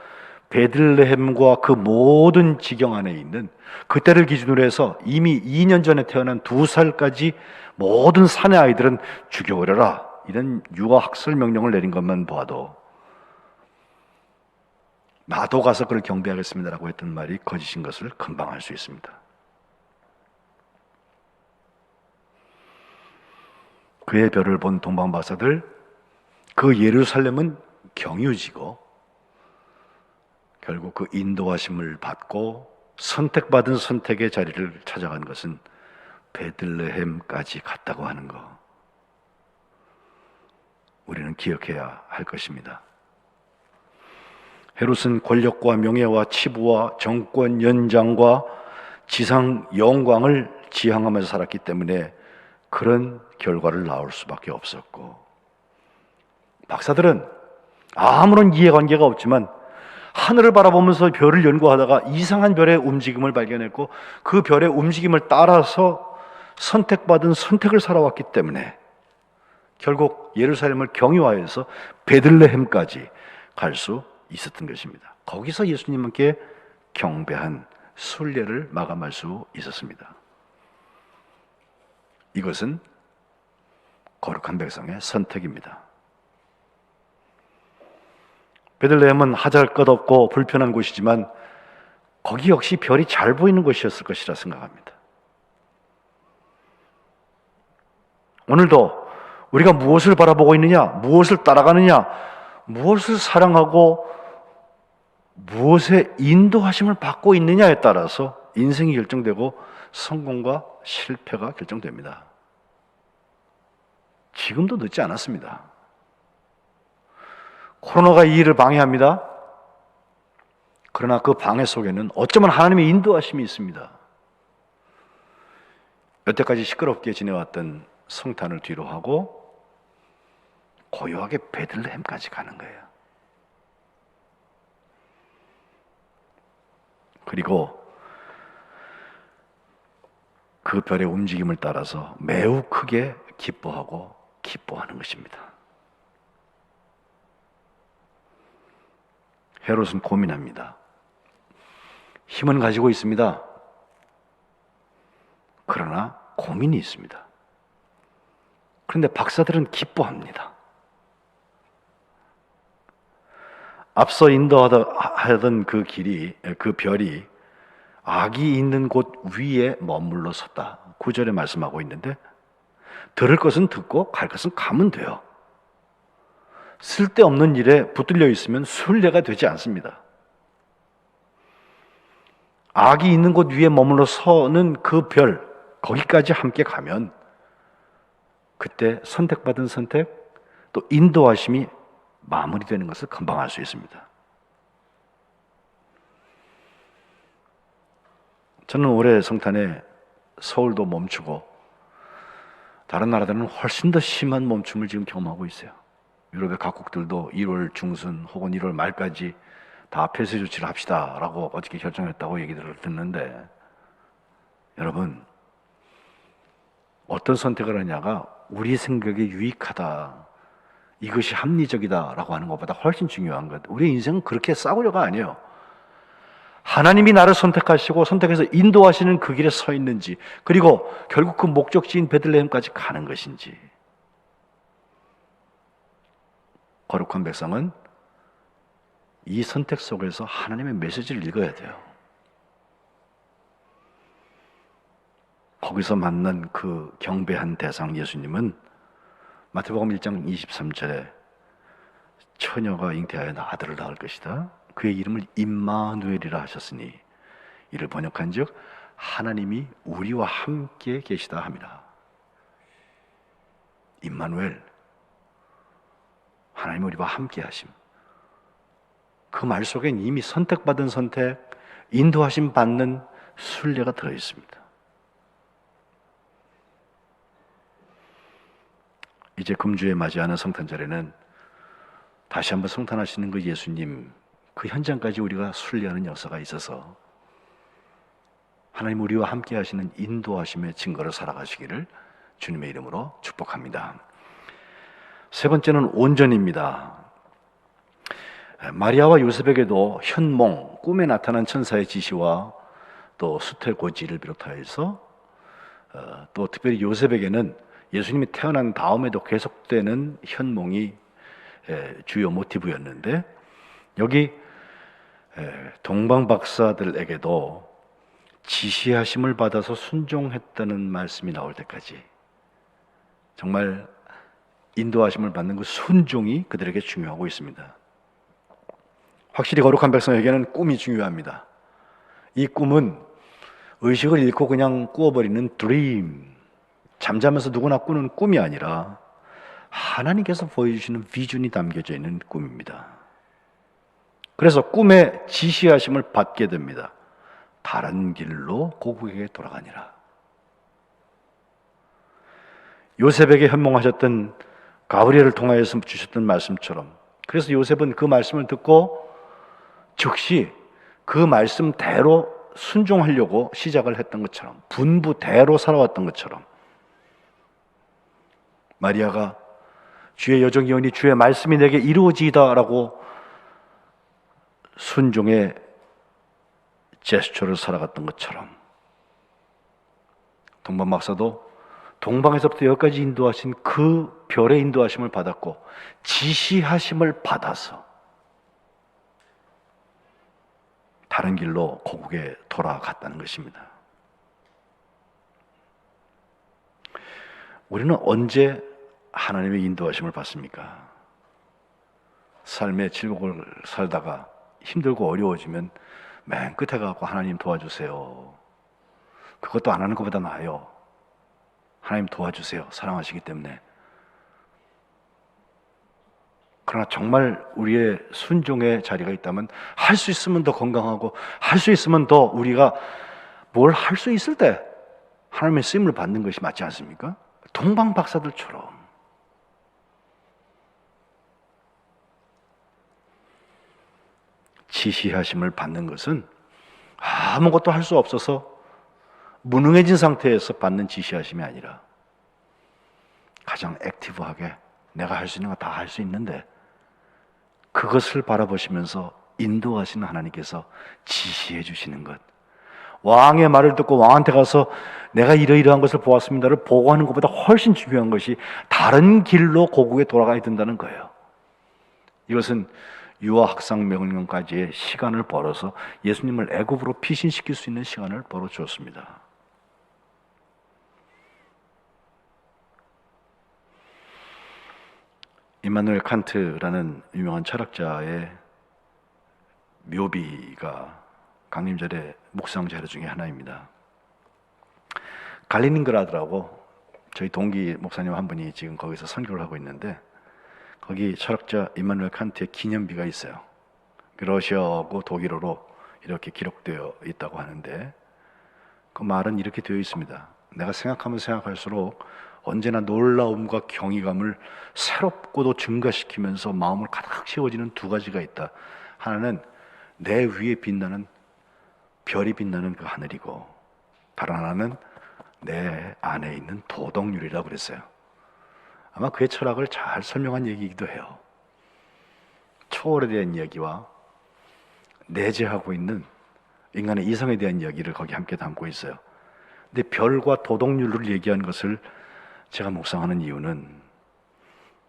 Speaker 1: 베들레헴과 그 모든 지경 안에 있는, 그때를 기준으로 해서 이미 2년 전에 태어난 2살까지 모든 사내 아이들은 죽여버려라, 이런 유아학살 명령을 내린 것만 보아도 나도 가서 그를 경배하겠습니다라고 했던 말이 거짓인 것을 금방 알 수 있습니다. 그의 별을 본 동방박사들, 그 예루살렘은 경유지고 결국 그 인도하심을 받고 선택받은 선택의 자리를 찾아간 것은 베들레헴까지 갔다고 하는 것, 우리는 기억해야 할 것입니다. 헤롯은 권력과 명예와 치부와 정권 연장과 지상 영광을 지향하면서 살았기 때문에 그런 결과를 낳을 수밖에 없었고, 박사들은 아무런 이해관계가 없지만 하늘을 바라보면서 별을 연구하다가 이상한 별의 움직임을 발견했고 그 별의 움직임을 따라서 선택받은 선택을 살아왔기 때문에 결국 예루살렘을 경유하여서 베들레헴까지 갈 수 있었던 것입니다. 거기서 예수님께 경배한 순례를 마감할 수 있었습니다. 이것은 거룩한 백성의 선택입니다. 베들레헴은 하잘것없고 불편한 곳이지만 거기 역시 별이 잘 보이는 곳이었을 것이라 생각합니다. 오늘도 우리가 무엇을 바라보고 있느냐, 무엇을 따라가느냐, 무엇을 사랑하고 무엇에 인도하심을 받고 있느냐에 따라서 인생이 결정되고 성공과 실패가 결정됩니다. 지금도 늦지 않았습니다. 코로나가 이 일을 방해합니다. 그러나 그 방해 속에는 어쩌면 하나님의 인도하심이 있습니다. 여태까지 시끄럽게 지내왔던 성탄을 뒤로 하고 고요하게 베들레헴까지 가는 거예요. 그리고 그 별의 움직임을 따라서 매우 크게 기뻐하고 기뻐하는 것입니다. 헤롯은 고민합니다. 힘은 가지고 있습니다. 그러나 고민이 있습니다. 그런데 박사들은 기뻐합니다. 앞서 인도하던 그 길이, 그 별이 악이 있는 곳 위에 머물러 섰다. 9절에 말씀하고 있는데 들을 것은 듣고 갈 것은 가면 돼요. 쓸데없는 일에 붙들려 있으면 순례가 되지 않습니다. 악이 있는 곳 위에 머물러 서는 그 별, 거기까지 함께 가면 그때 선택받은 선택, 또 인도하심이 마무리되는 것을 금방 알 수 있습니다. 저는 올해 성탄에 서울도 멈추고 다른 나라들은 훨씬 더 심한 멈춤을 지금 경험하고 있어요. 유럽의 각국들도 1월 중순 혹은 1월 말까지 다 폐쇄 조치를 합시다라고 어저께 결정했다고 얘기들을 듣는데, 여러분, 어떤 선택을 하냐가 우리 생각에 유익하다, 이것이 합리적이다라고 하는 것보다 훨씬 중요한 것. 우리 인생은 그렇게 싸우려가 아니에요. 하나님이 나를 선택하시고 선택해서 인도하시는 그 길에 서 있는지, 그리고 결국 그 목적지인 베들레헴까지 가는 것인지. 거룩한 백성은 이 선택 속에서 하나님의 메시지를 읽어야 돼요. 거기서 만난 그 경배한 대상 예수님은 마태복음 1장 23절에 처녀가 잉태하여 아들을 낳을 것이다. 그의 이름을 임마누엘이라 하셨으니 이를 번역한즉 하나님이 우리와 함께 계시다 함이라. 임마누엘, 하나님 우리와 함께 하심. 그 말 속엔 이미 선택받은 선택, 인도하심 받는 순례가 들어있습니다. 이제 금주에 맞이하는 성탄절에는 다시 한번 성탄하시는 그 예수님, 그 현장까지 우리가 순례하는 역사가 있어서 하나님 우리와 함께 하시는 인도하심의 증거를 살아가시기를 주님의 이름으로 축복합니다. 세 번째는 온전입니다. 마리아와 요셉에게도 현몽, 꿈에 나타난 천사의 지시와 또 수태고지를 비롯하여서 또 특별히 요셉에게는 예수님이 태어난 다음에도 계속되는 현몽이 주요 모티브였는데, 여기 동방 박사들에게도 지시하심을 받아서 순종했다는 말씀이 나올 때까지 정말 인도하심을 받는 그 순종이 그들에게 중요하고 있습니다. 확실히 거룩한 백성에게는 꿈이 중요합니다. 이 꿈은 의식을 잃고 그냥 꾸어버리는 드림, 잠자면서 누구나 꾸는 꿈이 아니라 하나님께서 보여주시는 비전이 담겨져 있는 꿈입니다. 그래서 꿈에 지시하심을 받게 됩니다. 다른 길로 고국에게 돌아가니라. 요셉에게 현몽하셨던 가브리엘을 통하여서 주셨던 말씀처럼, 그래서 요셉은 그 말씀을 듣고 즉시 그 말씀대로 순종하려고 시작을 했던 것처럼, 분부대로 살아왔던 것처럼, 마리아가 주의 여정이오니 주의 말씀이 내게 이루어지이다라고 순종의 제스처를 살아갔던 것처럼, 동방 박사도 동방에서부터 여기까지 인도하신 그 별의 인도하심을 받았고 지시하심을 받아서 다른 길로 고국에 돌아갔다는 것입니다. 우리는 언제 하나님의 인도하심을 받습니까? 삶의 질곡을 살다가 힘들고 어려워지면 맨 끝에 가고 하나님 도와주세요. 그것도 안 하는 것보다 나아요. 하나님 도와주세요. 사랑하시기 때문에. 그러나 정말 우리의 순종의 자리가 있다면 할 수 있으면 더 건강하고 할 수 있으면 더 우리가 뭘 할 수 있을 때 하나님의 쓰임을 받는 것이 맞지 않습니까? 동방 박사들처럼. 지시하심을 받는 것은 아무것도 할 수 없어서 무능해진 상태에서 받는 지시하심이 아니라 가장 액티브하게 내가 할 수 있는 거 다 할 수 있는데 그것을 바라보시면서 인도하시는 하나님께서 지시해 주시는 것, 왕의 말을 듣고 왕한테 가서 내가 이러이러한 것을 보았습니다를 보고하는 것보다 훨씬 중요한 것이 다른 길로 고국에 돌아가야 된다는 거예요. 이것은 유아학상 명령까지의 시간을 벌어서 예수님을 애굽으로 피신시킬 수 있는 시간을 벌어주었습니다. 임마누엘 칸트라는 유명한 철학자의 묘비가 강림절의 묵상 자료 중에 하나입니다. 갈리닌그라드라고 저희 동기 목사님 한 분이 지금 거기서 선교를 하고 있는데 거기 철학자 임마누엘 칸트의 기념비가 있어요. 러시아하고 독일어로 이렇게 기록되어 있다고 하는데 그 말은 이렇게 되어 있습니다. 내가 생각하면 생각할수록 언제나 놀라움과 경이감을 새롭고도 증가시키면서 마음을 가득 채워지는 두 가지가 있다. 하나는 내 위에 빛나는 별이 빛나는 그 하늘이고 다른 하나는 내 안에 있는 도덕률이라고 그랬어요. 아마 그의 철학을 잘 설명한 얘기이기도 해요. 초월에 대한 이야기와 내재하고 있는 인간의 이성에 대한 이야기를 거기 함께 담고 있어요. 근데 별과 도덕률을 얘기한 것을 제가 묵상하는 이유는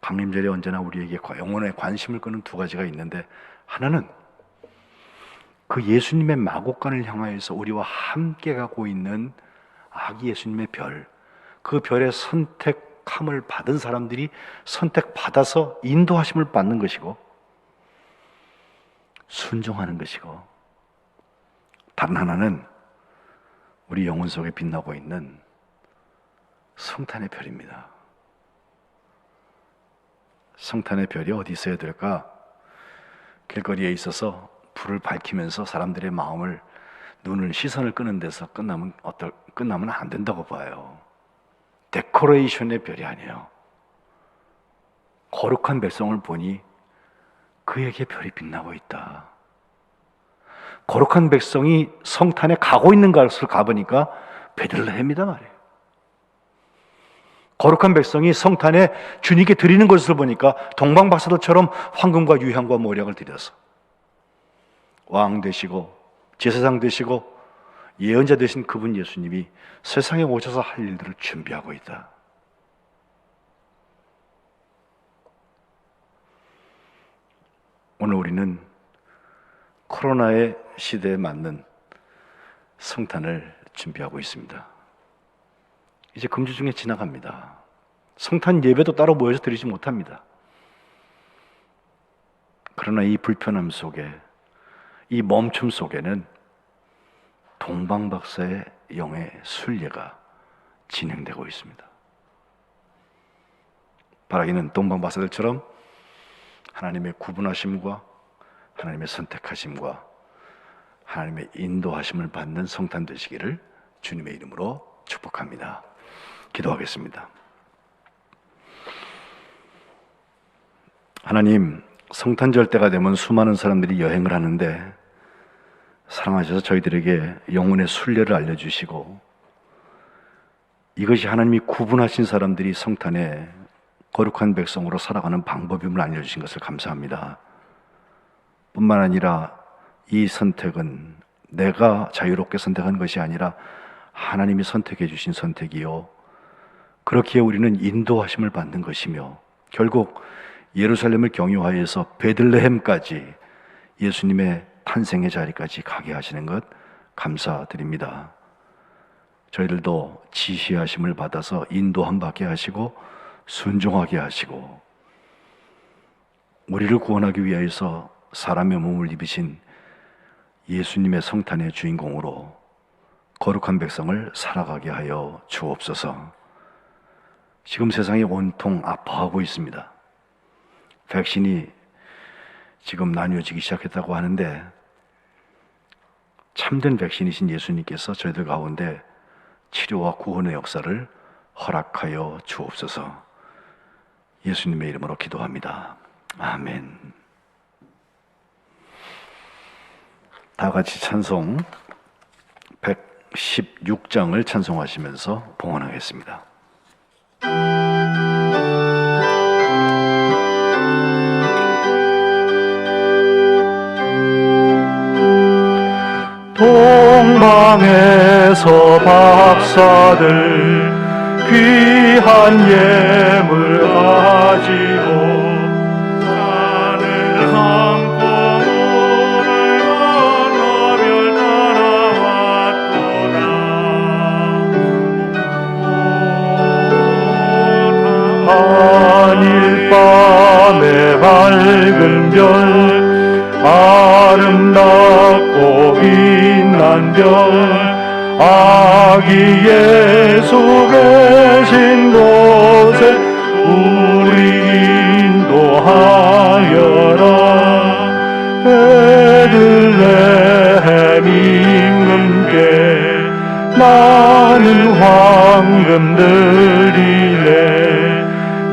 Speaker 1: 강림절이 언제나 우리에게 영혼에 관심을 끄는 두 가지가 있는데, 하나는 그 예수님의 마곡간을 향하여서 우리와 함께 가고 있는 아기 예수님의 별, 그 별의 선택함을 받은 사람들이 선택받아서 인도하심을 받는 것이고 순종하는 것이고, 다른 하나는 우리 영혼 속에 빛나고 있는 성탄의 별입니다. 성탄의 별이 어디 있어야 될까? 길거리에 있어서 불을 밝히면서 사람들의 마음을, 눈을, 시선을 끄는 데서 끝나면 안 된다고 봐요. 데코레이션의 별이 아니에요. 거룩한 백성을 보니 그에게 별이 빛나고 있다. 거룩한 백성이 성탄에 가고 있는 곳을 가보니까 베들레헴이다 말이에요. 거룩한 백성이 성탄에 주님께 드리는 것을 보니까 동방박사들처럼 황금과 유향과 모략을 드려서 왕 되시고 제사장 되시고 예언자 되신 그분 예수님이 세상에 오셔서 할 일들을 준비하고 있다. 오늘 우리는 코로나의 시대에 맞는 성탄을 준비하고 있습니다. 이제 금주 중에 지나갑니다. 성탄 예배도 따로 모여서 드리지 못합니다. 그러나 이 불편함 속에, 이 멈춤 속에는 동방박사의 영의 순례가 진행되고 있습니다. 바라기는 동방박사들처럼 하나님의 구분하심과 하나님의 선택하심과 하나님의 인도하심을 받는 성탄 되시기를 주님의 이름으로 축복합니다. 기도하겠습니다. 하나님, 성탄절 때가 되면 수많은 사람들이 여행을 하는데 사랑하셔서 저희들에게 영혼의 순례를 알려주시고, 이것이 하나님이 구분하신 사람들이 성탄에 거룩한 백성으로 살아가는 방법임을 알려주신 것을 감사합니다. 뿐만 아니라 이 선택은 내가 자유롭게 선택한 것이 아니라 하나님이 선택해 주신 선택이요, 그렇기에 우리는 인도하심을 받는 것이며, 결국 예루살렘을 경유하여서 베들레헴까지 예수님의 탄생의 자리까지 가게 하시는 것 감사드립니다. 저희들도 지시하심을 받아서 인도함 받게 하시고 순종하게 하시고, 우리를 구원하기 위하여서 사람의 몸을 입으신 예수님의 성탄의 주인공으로 거룩한 백성을 살아가게 하여 주옵소서. 지금 세상이 온통 아파하고 있습니다. 백신이 지금 나뉘어지기 시작했다고 하는데, 참된 백신이신 예수님께서 저희들 가운데 치료와 구원의 역사를 허락하여 주옵소서. 예수님의 이름으로 기도합니다. 아멘. 다 같이 찬송 116장을 찬송하시면서 봉헌하겠습니다.
Speaker 3: 동방에서 박사들 귀한 예물 가지고
Speaker 4: 산을 함고 물을 건너 별 따라왔도다.
Speaker 3: 한일밤의 밝은 별 아름답고 빛난 별 아기 예수 계신 곳에 우리 인도하여라. 베들레헴 임금께 나는 황금 드리네.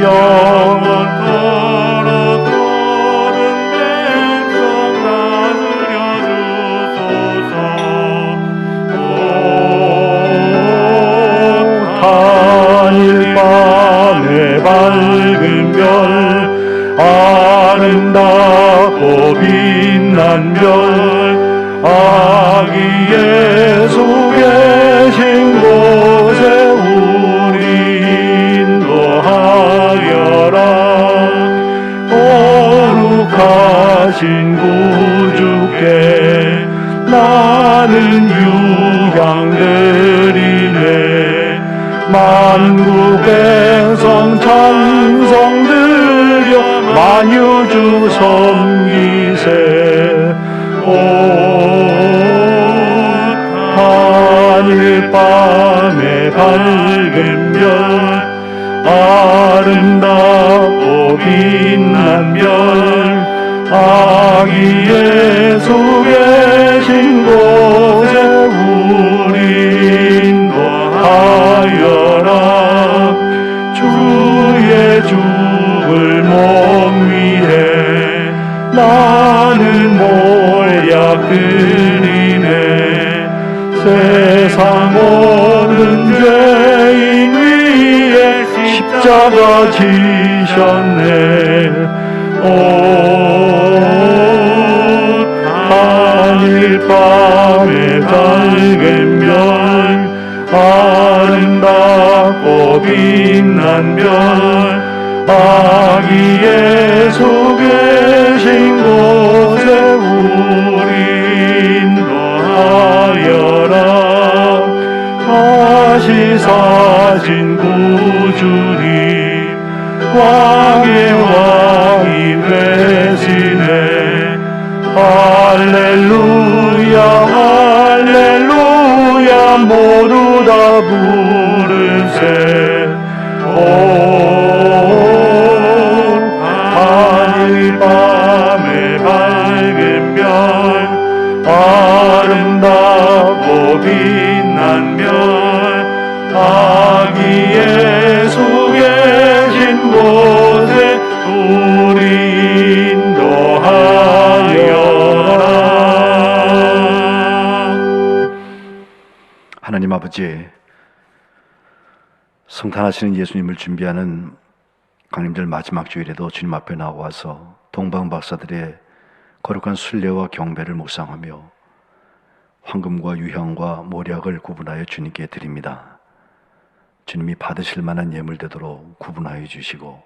Speaker 4: 영원토록 모든 백성 나누려 주소서.
Speaker 3: 한일 밤의 밝은 별 아름답고 빛난 별 아기 예수 계신 곳에 우리 인도하여라. 거룩하신 구주께 나는 유향드리네. 만국 백성 찬송 드려 만유주 섬기세. 오 하늘 밤의 밝은 별 아름답고 빛난 별 아기 예수 계신 곳에 우리 인도하여라. 주의 죽을 몸 위에 나는 몰약드리네. 세상 모든 죄인 위에 십자가 지셨네. 오 하늘 밤의 밝은 별 아름답고 빛난 별 아기 예수 계신 곳에 우리 인도하여라. 다시 사신 구주님 왕의 왕이 되시네. 할렐루야 할렐루야 모두 다 부르세. 오 하늘 밤의 밝은 별 아름답고 빛난 별 아기 예수 계신 곳에 우리 인도하여라.
Speaker 1: 하나님 아버지, 성탄하시는 예수님을 준비하는 강림절 마지막 주일에도 주님 앞에 나와서 동방박사들의 거룩한 순례와 경배를 묵상하며 황금과 유향과 모략을 구분하여 주님께 드립니다. 주님이 받으실 만한 예물되도록 구분하여 주시고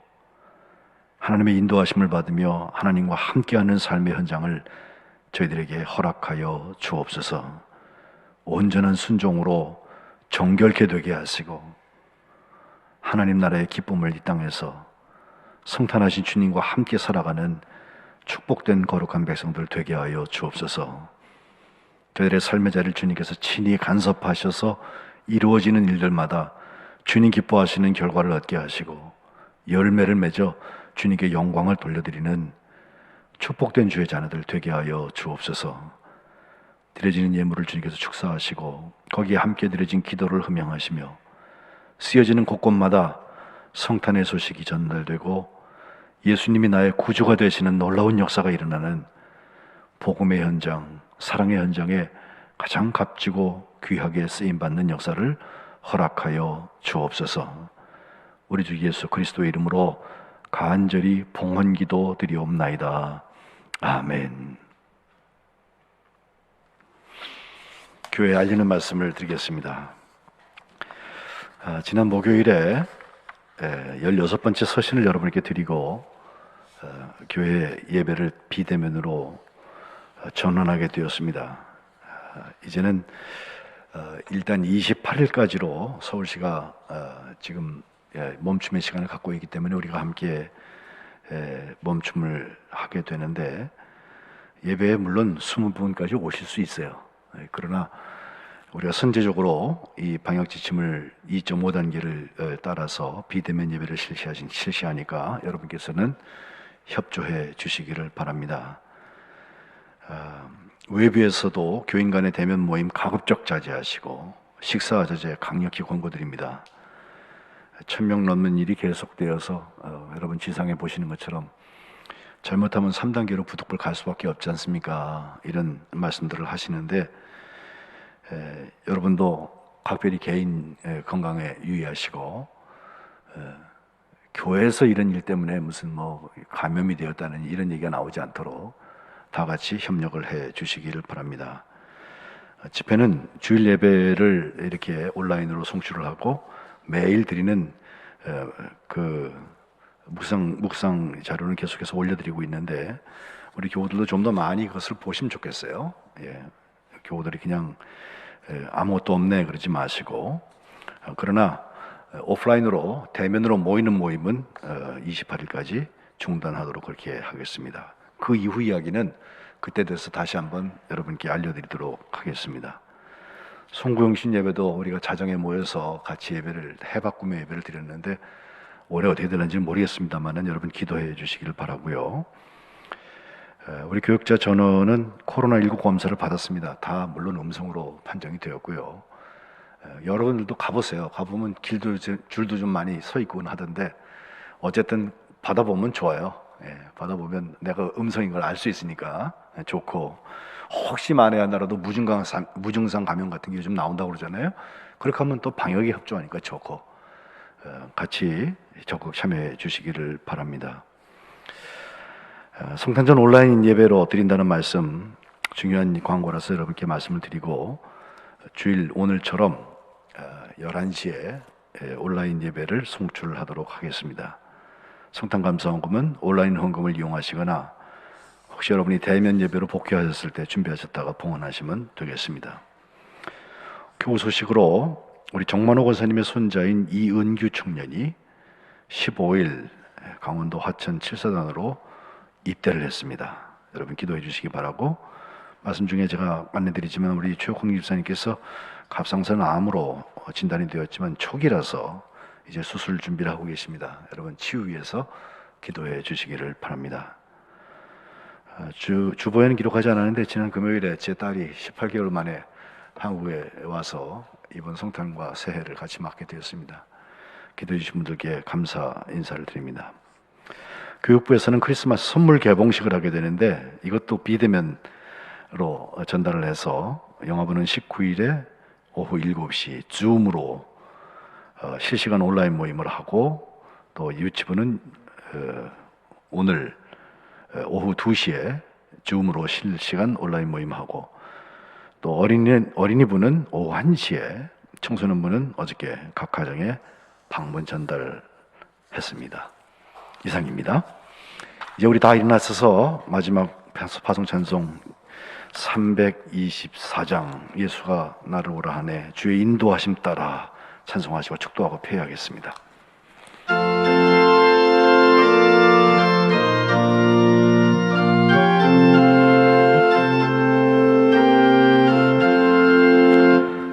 Speaker 1: 하나님의 인도하심을 받으며 하나님과 함께하는 삶의 현장을 저희들에게 허락하여 주옵소서. 온전한 순종으로 정결케 되게 하시고 하나님 나라의 기쁨을 이 땅에서 성탄하신 주님과 함께 살아가는 축복된 거룩한 백성들 되게 하여 주옵소서. 저희들의 삶의 자리를 주님께서 친히 간섭하셔서 이루어지는 일들마다 주님 기뻐하시는 결과를 얻게 하시고 열매를 맺어 주님께 영광을 돌려드리는 축복된 주의 자녀들 되게 하여 주옵소서. 드려지는 예물을 주님께서 축사하시고 거기에 함께 드려진 기도를 흠양하시며 쓰여지는 곳곳마다 성탄의 소식이 전달되고 예수님이 나의 구주가 되시는 놀라운 역사가 일어나는 복음의 현장, 사랑의 현장에 가장 값지고 귀하게 쓰임받는 역사를 허락하여 주옵소서. 우리 주 예수 그리스도의 이름으로 간절히 봉헌기도 드리옵나이다. 아멘. 교회에 알리는 말씀을 드리겠습니다. 지난 목요일에 16번째 서신을 여러분께 드리고 교회 예배를 비대면으로 전환하게 되었습니다. 이제는 일단 28일까지로 서울시가 지금 멈춤의 시간을 갖고 있기 때문에 우리가 함께 멈춤을 하게 되는데 예배에 물론 20분까지 오실 수 있어요. 그러나 우리가 선제적으로 이 방역 지침을 2.5단계를 따라서 비대면 예배를 실시하니까 여러분께서는 협조해 주시기를 바랍니다. 외부에서도 교인 간의 대면 모임 가급적 자제하시고 식사 자제 강력히 권고드립니다. 1000명 넘는 일이 계속되어서 여러분 지상에 보시는 것처럼 잘못하면 3단계로 부득불 갈 수밖에 없지 않습니까? 이런 말씀들을 하시는데 여러분도 각별히 개인 건강에 유의하시고 교회에서 이런 일 때문에 무슨 감염이 되었다는 이런 얘기가 나오지 않도록 다 같이 협력을 해 주시기를 바랍니다. 집회는 주일 예배를 이렇게 온라인으로 송출을 하고 매일 드리는 그 묵상 자료는 계속해서 올려드리고 있는데 우리 교우들도 좀 더 많이 그것을 보시면 좋겠어요. 예, 교우들이 그냥 아무것도 없네 그러지 마시고 그러나 오프라인으로 대면으로 모이는 모임은 28일까지 중단하도록 그렇게 하겠습니다. 그 이후 이야기는 그때 돼서 다시 한번 여러분께 알려드리도록 하겠습니다. 송구영신 예배도 우리가 자정에 모여서 같이 예배를 해바꾸며 예배를 드렸는데 올해 어떻게 되는지 모르겠습니다만은 여러분 기도해 주시기를 바라고요. 우리 교육자 전원은 코로나19 검사를 받았습니다. 다 물론 음성으로 판정이 되었고요. 여러분들도 가보세요. 가보면 줄도 좀 많이 서 있곤 하던데 어쨌든 받아보면 좋아요. 예, 받아보면 내가 음성인 걸 알 수 있으니까 좋고 혹시 만에 하나라도 무증상 감염 같은 게 요즘 나온다고 그러잖아요. 그렇게 하면 또 방역에 협조하니까 좋고 같이 적극 참여해 주시기를 바랍니다. 성탄절 온라인 예배로 드린다는 말씀 중요한 광고라서 여러분께 말씀을 드리고 주일 오늘처럼 11시에 온라인 예배를 송출하도록 하겠습니다. 성탄감사헌금은 온라인 헌금을 이용하시거나 혹시 여러분이 대면 예배로 복귀하셨을 때 준비하셨다가 봉헌하시면 되겠습니다. 교우 소식으로 우리 정만호 권사님의 손자인 이은규 청년이 15일 강원도 화천 7사단으로 입대를 했습니다. 여러분 기도해 주시기 바라고 말씀 중에 제가 안내드리지만 우리 최옥홍 집사님께서 갑상선 암으로 진단이 되었지만 초기라서 이제 수술 준비를 하고 계십니다. 여러분 치유 위해서 기도해 주시기를 바랍니다. 주보에는 기록하지 않았는데 지난 금요일에 제 딸이 18개월 만에 한국에 와서 이번 성탄과 새해를 같이 맞게 되었습니다. 기도해 주신 분들께 감사 인사를 드립니다. 교육부에서는 크리스마스 선물 개봉식을 하게 되는데 이것도 비대면으로 전달을 해서 영화부는 19일에 오후 7시 줌으로 실시간 온라인 모임을 하고 또 유치부는 오늘 오후 2시에 줌으로 실시간 온라인 모임하고 또 어린이부는 오후 1시에 청소년부는 어저께 각 가정에 방문 전달했습니다. 이상입니다. 이제 우리 다 일어나셔서 마지막 파송 찬송 324장 예수가 나를 오라 하네 주의 인도하심 따라 찬송하시고 축도하고 폐회하겠습니다.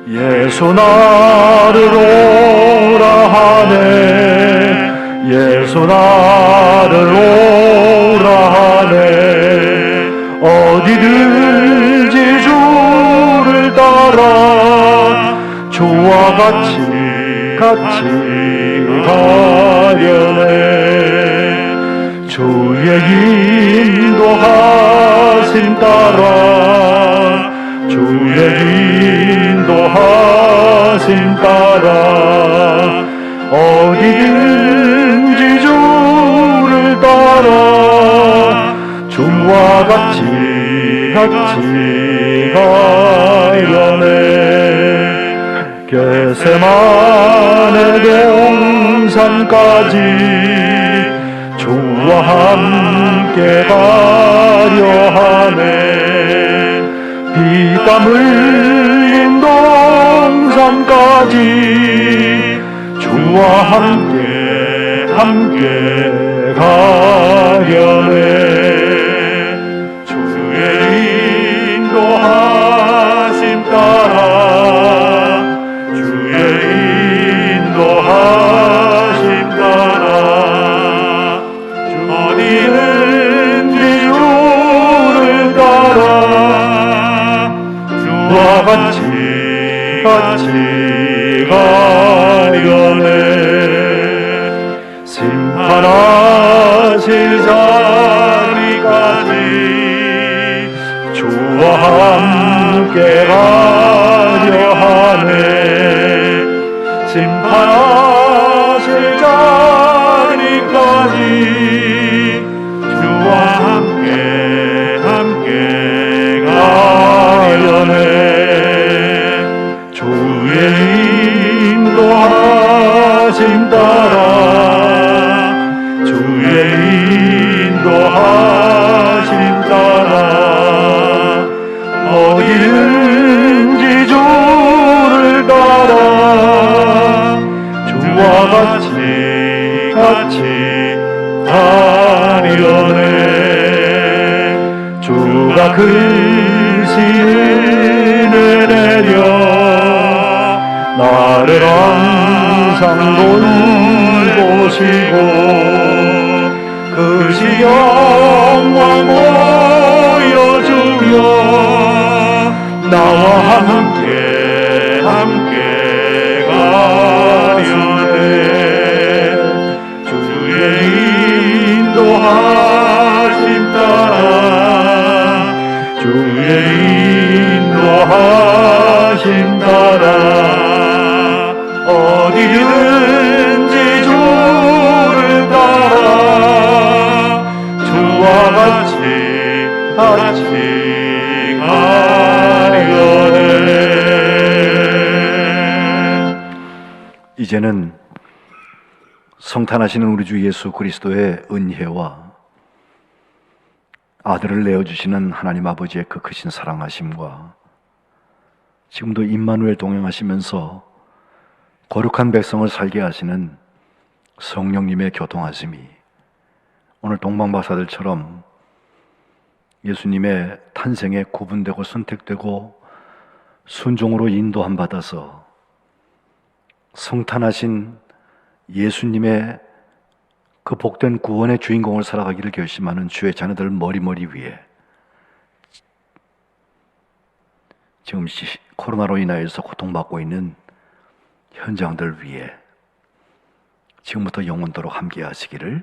Speaker 3: 예수 나를 오라 하네 예수 나를 오라 하네 어디든지 주를 따라 주와 같이 가려네 주의 인도하심 따라 주의 인도하심 따라 어디든지 주를 따라 주와 같이 가려네 겟세마네 동산까지 주와 함께 가려 하네 피땀 흘린 동산까지 주와 함께 가려네 주의 인도하심 따라 주의 인도하심 따라 어디든지 주를 따라 주와 같이 가려네 심판하실 자리까지 주와 함께 가려 하네 심판하실 자리까지 주와 함께 가려네 같이 하려네. 주가 크신 은혜 내려 나를 항상 돌보시고 그 시영광 보여주며 나와 함께 가려네. 주의 인도하심 따라 주의 인도하심 따라 어디든지 주를 따라 주와 같이 가려네.
Speaker 1: 이제는 성탄하시는 우리 주 예수 그리스도의 은혜와 아들을 내어주시는 하나님 아버지의 그 크신 사랑하심과 지금도 임마누엘 동행하시면서 거룩한 백성을 살게 하시는 성령님의 교통하심이 오늘 동방박사들처럼 예수님의 탄생에 구분되고 선택되고 순종으로 인도함 받아서 성탄하신 예수님의 그 복된 구원의 주인공을 살아가기를 결심하는 주의 자녀들 머리 위에 지금 코로나로 인하여서 고통받고 있는 현장들 위에 지금부터 영원토록 함께 하시기를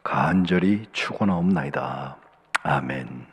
Speaker 1: 간절히 축원하옵나이다. 아멘.